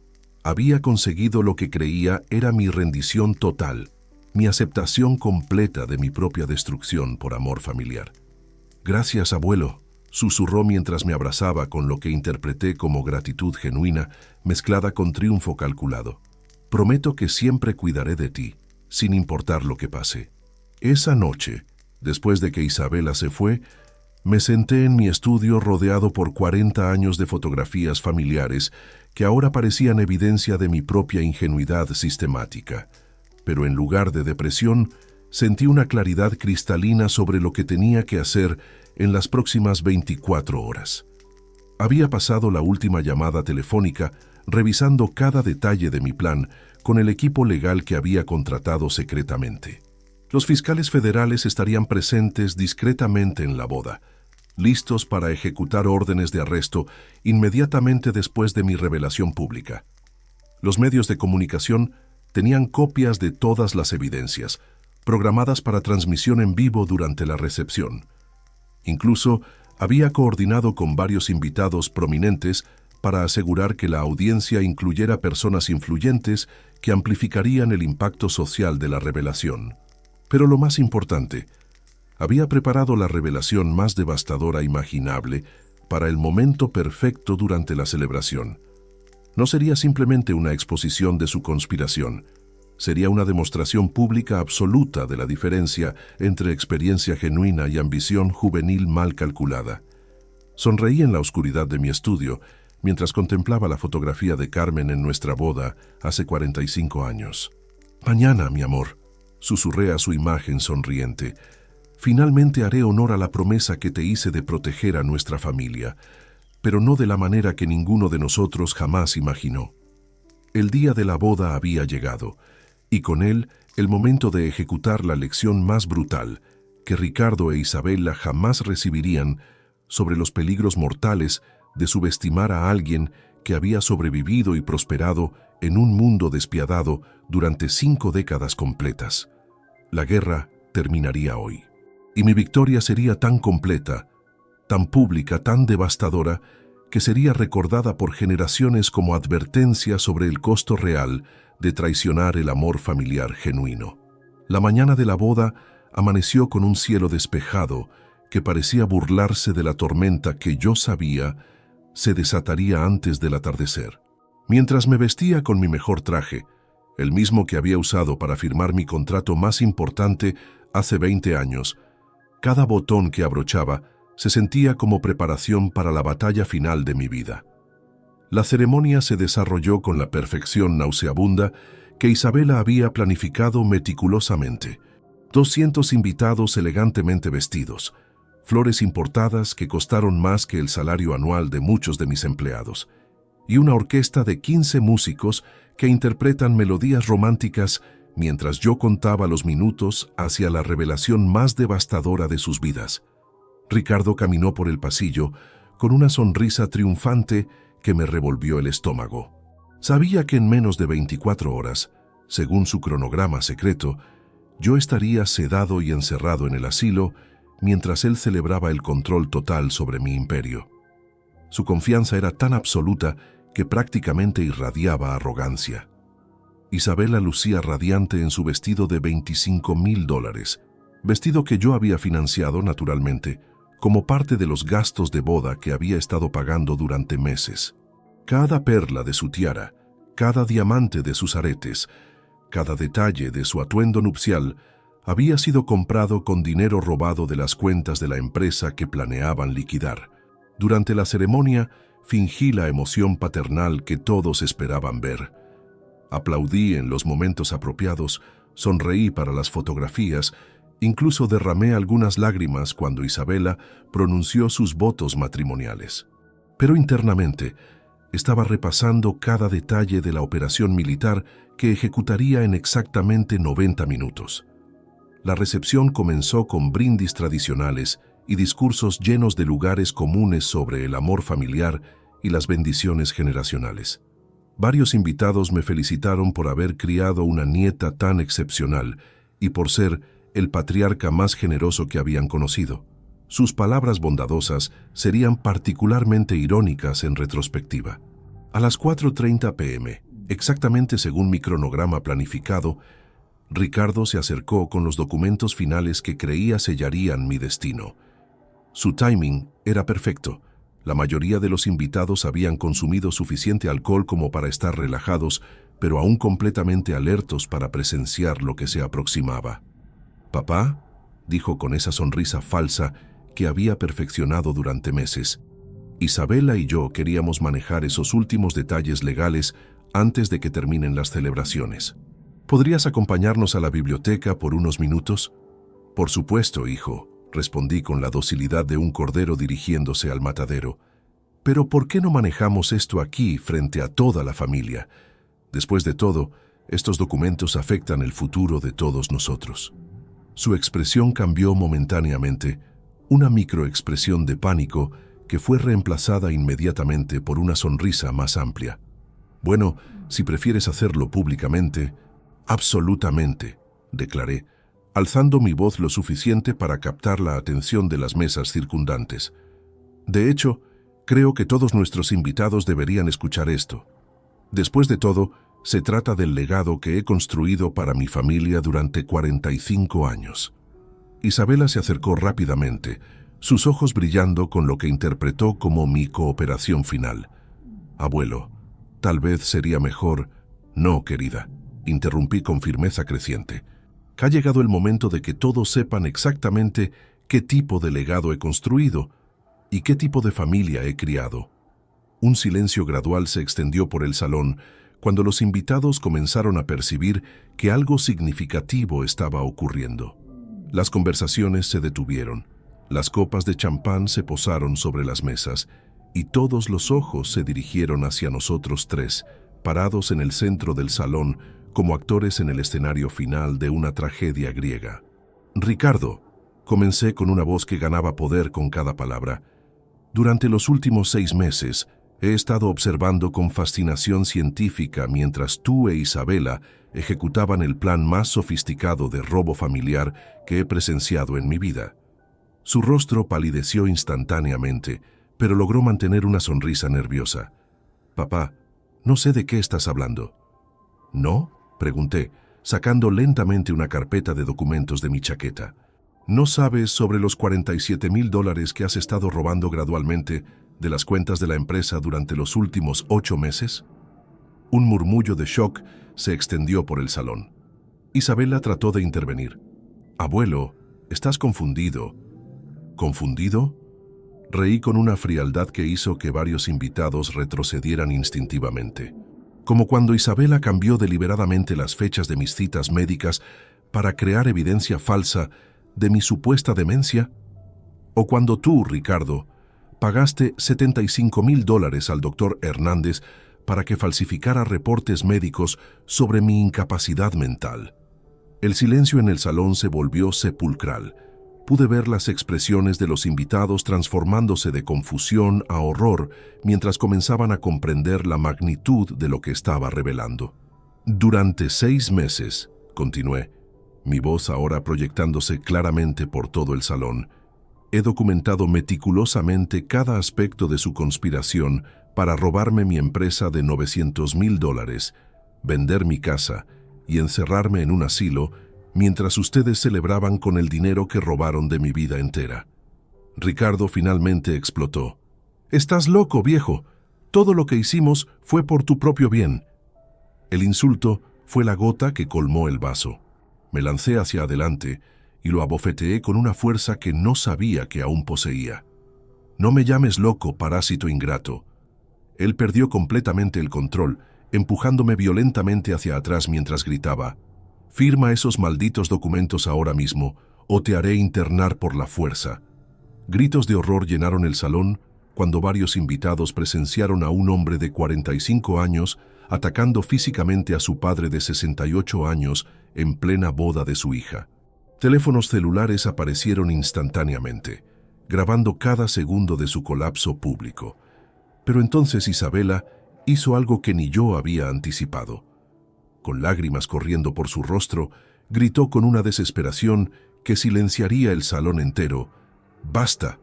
Había conseguido lo que creía era mi rendición total, mi aceptación completa de mi propia destrucción por amor familiar. «Gracias, abuelo», susurró mientras me abrazaba con lo que interpreté como gratitud genuina, mezclada con triunfo calculado. «Prometo que siempre cuidaré de ti, sin importar lo que pase». Esa noche, después de que Isabela se fue, me senté en mi estudio rodeado por 40 años de fotografías familiares que ahora parecían evidencia de mi propia ingenuidad sistemática. Pero en lugar de depresión, sentí una claridad cristalina sobre lo que tenía que hacer en las próximas 24 horas. Había pasado la última llamada telefónica revisando cada detalle de mi plan con el equipo legal que había contratado secretamente. Los fiscales federales estarían presentes discretamente en la boda, listos para ejecutar órdenes de arresto inmediatamente después de mi revelación pública. Los medios de comunicación tenían copias de todas las evidencias, programadas para transmisión en vivo durante la recepción. Incluso había coordinado con varios invitados prominentes para asegurar que la audiencia incluyera personas influyentes que amplificarían el impacto social de la revelación. Pero lo más importante, había preparado la revelación más devastadora imaginable para el momento perfecto durante la celebración. No sería simplemente una exposición de su conspiración, sería una demostración pública absoluta de la diferencia entre experiencia genuina y ambición juvenil mal calculada. Sonreí en la oscuridad de mi estudio mientras contemplaba la fotografía de Carmen en nuestra boda hace 45 años. «Mañana, mi amor», susurré a su imagen sonriente, «finalmente haré honor a la promesa que te hice de proteger a nuestra familia, pero no de la manera que ninguno de nosotros jamás imaginó». El día de la boda había llegado, y con él el momento de ejecutar la lección más brutal que Ricardo e Isabela jamás recibirían sobre los peligros mortales de subestimar a alguien que había sobrevivido y prosperado en un mundo despiadado durante 5 décadas completas. La guerra terminaría hoy, y mi victoria sería tan completa, tan pública, tan devastadora, que sería recordada por generaciones como advertencia sobre el costo real de traicionar el amor familiar genuino. La mañana de la boda amaneció con un cielo despejado que parecía burlarse de la tormenta que yo sabía se desataría antes del atardecer. Mientras me vestía con mi mejor traje, el mismo que había usado para firmar mi contrato más importante hace 20 años, cada botón que abrochaba se sentía como preparación para la batalla final de mi vida. La ceremonia se desarrolló con la perfección nauseabunda que Isabela había planificado meticulosamente. 200 invitados elegantemente vestidos, flores importadas que costaron más que el salario anual de muchos de mis empleados, y una orquesta de 15 músicos que interpretan melodías románticas mientras yo contaba los minutos hacia la revelación más devastadora de sus vidas. Ricardo caminó por el pasillo con una sonrisa triunfante que me revolvió el estómago. Sabía que en menos de 24 horas, según su cronograma secreto, Yo estaría sedado y encerrado en el asilo mientras él celebraba el control total sobre mi imperio. Su confianza era tan absoluta que prácticamente irradiaba arrogancia. Isabela lucía radiante en su vestido de $25,000, vestido que yo había financiado, naturalmente, como parte de los gastos de boda que había estado pagando durante meses. Cada perla de su tiara, cada diamante de sus aretes, cada detalle de su atuendo nupcial había sido comprado con dinero robado de las cuentas de la empresa que planeaban liquidar. Durante la ceremonia, fingí la emoción paternal que todos esperaban ver. Aplaudí en los momentos apropiados, sonreí para las fotografías, incluso derramé algunas lágrimas cuando Isabela pronunció sus votos matrimoniales. Pero internamente, estaba repasando cada detalle de la operación militar que ejecutaría en exactamente 90 minutos. La recepción comenzó con brindis tradicionales y discursos llenos de lugares comunes sobre el amor familiar y las bendiciones generacionales. Varios invitados me felicitaron por haber criado una nieta tan excepcional y por ser el patriarca más generoso que habían conocido. Sus palabras bondadosas serían particularmente irónicas en retrospectiva. A las 4:30 p.m., exactamente según mi cronograma planificado, Ricardo se acercó con los documentos finales que creía sellarían mi destino. Su timing era perfecto. La mayoría de los invitados habían consumido suficiente alcohol como para estar relajados, pero aún completamente alertos para presenciar lo que se aproximaba. «Papá», dijo con esa sonrisa falsa que había perfeccionado durante meses, «Isabela y yo queríamos manejar esos últimos detalles legales antes de que terminen las celebraciones. ¿Podrías acompañarnos a la biblioteca por unos minutos?» «Por supuesto, hijo», respondí con la docilidad de un cordero dirigiéndose al matadero. «Pero ¿por qué no manejamos esto aquí frente a toda la familia? Después de todo, estos documentos afectan el futuro de todos nosotros». Su expresión cambió momentáneamente, una microexpresión de pánico que fue reemplazada inmediatamente por una sonrisa más amplia. «Bueno, si prefieres hacerlo públicamente...» «Absolutamente», declaré, alzando mi voz lo suficiente para captar la atención de las mesas circundantes. «De hecho, creo que todos nuestros invitados deberían escuchar esto. Después de todo, se trata del legado que he construido para mi familia durante 45 años». Isabela se acercó rápidamente, sus ojos brillando con lo que interpretó como mi cooperación final. «Abuelo, tal vez sería mejor...» «No, querida», interrumpí con firmeza creciente. «Ha llegado el momento de que todos sepan exactamente qué tipo de legado he construido y qué tipo de familia he criado». Un silencio gradual se extendió por el salón cuando los invitados comenzaron a percibir que algo significativo estaba ocurriendo. Las conversaciones se detuvieron, las copas de champán se posaron sobre las mesas y todos los ojos se dirigieron hacia nosotros tres, parados en el centro del salón como actores en el escenario final de una tragedia griega. «Ricardo», comencé con una voz que ganaba poder con cada palabra, «durante los últimos 6 meses he estado observando con fascinación científica mientras tú e Isabela ejecutaban el plan más sofisticado de robo familiar que he presenciado en mi vida». Su rostro palideció instantáneamente, pero logró mantener una sonrisa nerviosa. «Papá, no sé de qué estás hablando». «¿No?», pregunté, sacando lentamente una carpeta de documentos de mi chaqueta. «¿No sabes sobre los $47,000 que has estado robando gradualmente de las cuentas de la empresa durante los últimos 8 meses?» Un murmullo de shock se extendió por el salón. Isabela trató de intervenir. «Abuelo, estás confundido». «¿Confundido?». Reí con una frialdad que hizo que varios invitados retrocedieran instintivamente. Como cuando Isabela cambió deliberadamente las fechas de mis citas médicas para crear evidencia falsa de mi supuesta demencia. O cuando tú, Ricardo, pagaste $75,000 al doctor Hernández para que falsificara reportes médicos sobre mi incapacidad mental. El silencio en el salón se volvió sepulcral. Pude ver las expresiones de los invitados transformándose de confusión a horror mientras comenzaban a comprender la magnitud de lo que estaba revelando. «Durante 6 meses», continué, mi voz ahora proyectándose claramente por todo el salón. He documentado meticulosamente cada aspecto de su conspiración para robarme mi empresa de $900,000, vender mi casa y encerrarme en un asilo mientras ustedes celebraban con el dinero que robaron de mi vida entera. Ricardo finalmente explotó. «¡Estás loco, viejo! Todo lo que hicimos fue por tu propio bien». El insulto fue la gota que colmó el vaso. Me lancé hacia adelante y lo abofeteé con una fuerza que no sabía que aún poseía. «No me llames loco, parásito ingrato». Él perdió completamente el control, empujándome violentamente hacia atrás mientras gritaba: «Firma esos malditos documentos ahora mismo, o te haré internar por la fuerza». Gritos de horror llenaron el salón cuando varios invitados presenciaron a un hombre de 45 años atacando físicamente a su padre de 68 años en plena boda de su hija. Teléfonos celulares aparecieron instantáneamente, grabando cada segundo de su colapso público. Pero entonces Isabela hizo algo que ni yo había anticipado. Con lágrimas corriendo por su rostro, gritó con una desesperación que silenciaría el salón entero: «¡Basta!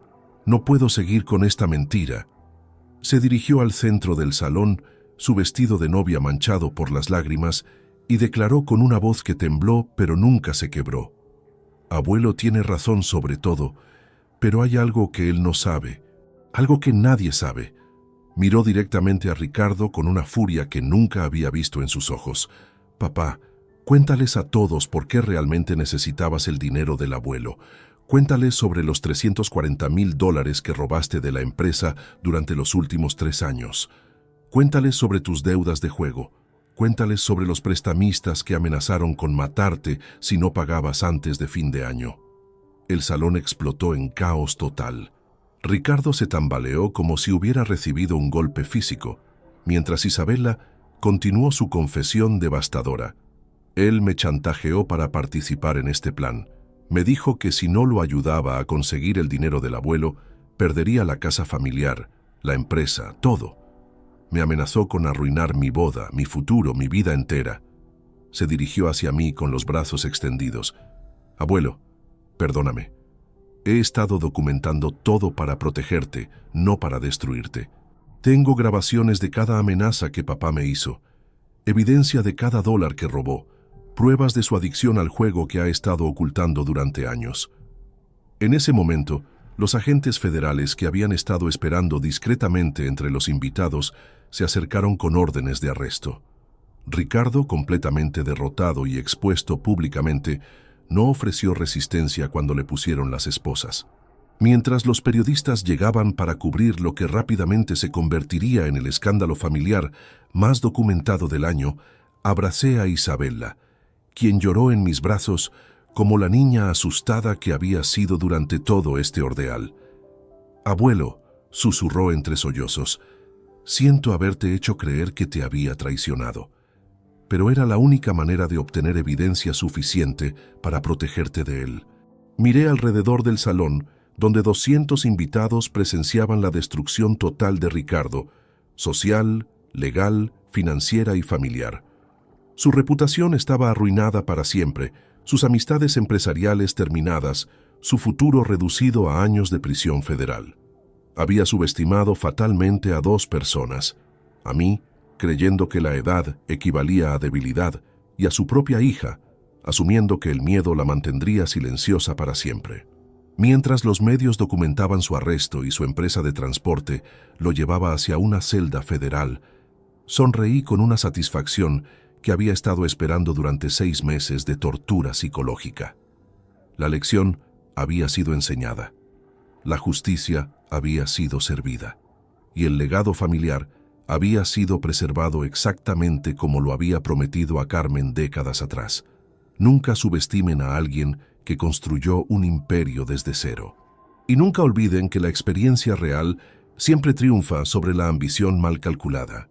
No puedo seguir con esta mentira». Se dirigió al centro del salón, su vestido de novia manchado por las lágrimas, y declaró con una voz que tembló pero nunca se quebró: «Abuelo tiene razón sobre todo, pero hay algo que él no sabe, algo que nadie sabe». Miró directamente a Ricardo con una furia que nunca había visto en sus ojos. «Papá, cuéntales a todos por qué realmente necesitabas el dinero del abuelo. Cuéntales sobre los $340,000 que robaste de la empresa durante los últimos 3 años. Cuéntales sobre tus deudas de juego. Cuéntales sobre los prestamistas que amenazaron con matarte si no pagabas antes de fin de año». El salón explotó en caos total. Ricardo se tambaleó como si hubiera recibido un golpe físico, mientras Isabela continuó su confesión devastadora. Él me chantajeó para participar en este plan. Me dijo que si no lo ayudaba a conseguir el dinero del abuelo, perdería la casa familiar, la empresa, todo. Me amenazó con arruinar mi boda, mi futuro, mi vida entera. Se dirigió hacia mí con los brazos extendidos. «Abuelo, perdóname. He estado documentando todo para protegerte, no para destruirte. Tengo grabaciones de cada amenaza que papá me hizo, evidencia de cada dólar que robó, pruebas de su adicción al juego que ha estado ocultando durante años». En ese momento, los agentes federales que habían estado esperando discretamente entre los invitados se acercaron con órdenes de arresto. Ricardo, completamente derrotado y expuesto públicamente, no ofreció resistencia cuando le pusieron las esposas. Mientras los periodistas llegaban para cubrir lo que rápidamente se convertiría en el escándalo familiar más documentado del año, abracé a Isabela, quien lloró en mis brazos como la niña asustada que había sido durante todo este ordeal. «Abuelo», susurró entre sollozos, «siento haberte hecho creer que te había traicionado, pero era la única manera de obtener evidencia suficiente para protegerte de él». Miré alrededor del salón, donde 200 invitados presenciaban la destrucción total de Ricardo, social, legal, financiera y familiar. Su reputación estaba arruinada para siempre, sus amistades empresariales terminadas, su futuro reducido a años de prisión federal. Había subestimado fatalmente a 2 personas, a mí, creyendo que la edad equivalía a debilidad, y a su propia hija, asumiendo que el miedo la mantendría silenciosa para siempre. Mientras los medios documentaban su arresto y su empresa de transporte lo llevaba hacia una celda federal, sonreí con una satisfacción que había estado esperando durante 6 meses de tortura psicológica. La lección había sido enseñada, la justicia había sido servida, y el legado familiar había sido preservado exactamente como lo había prometido a Carmen décadas atrás. Nunca subestimen a alguien que construyó un imperio desde cero. Y nunca olviden que la experiencia real siempre triunfa sobre la ambición mal calculada.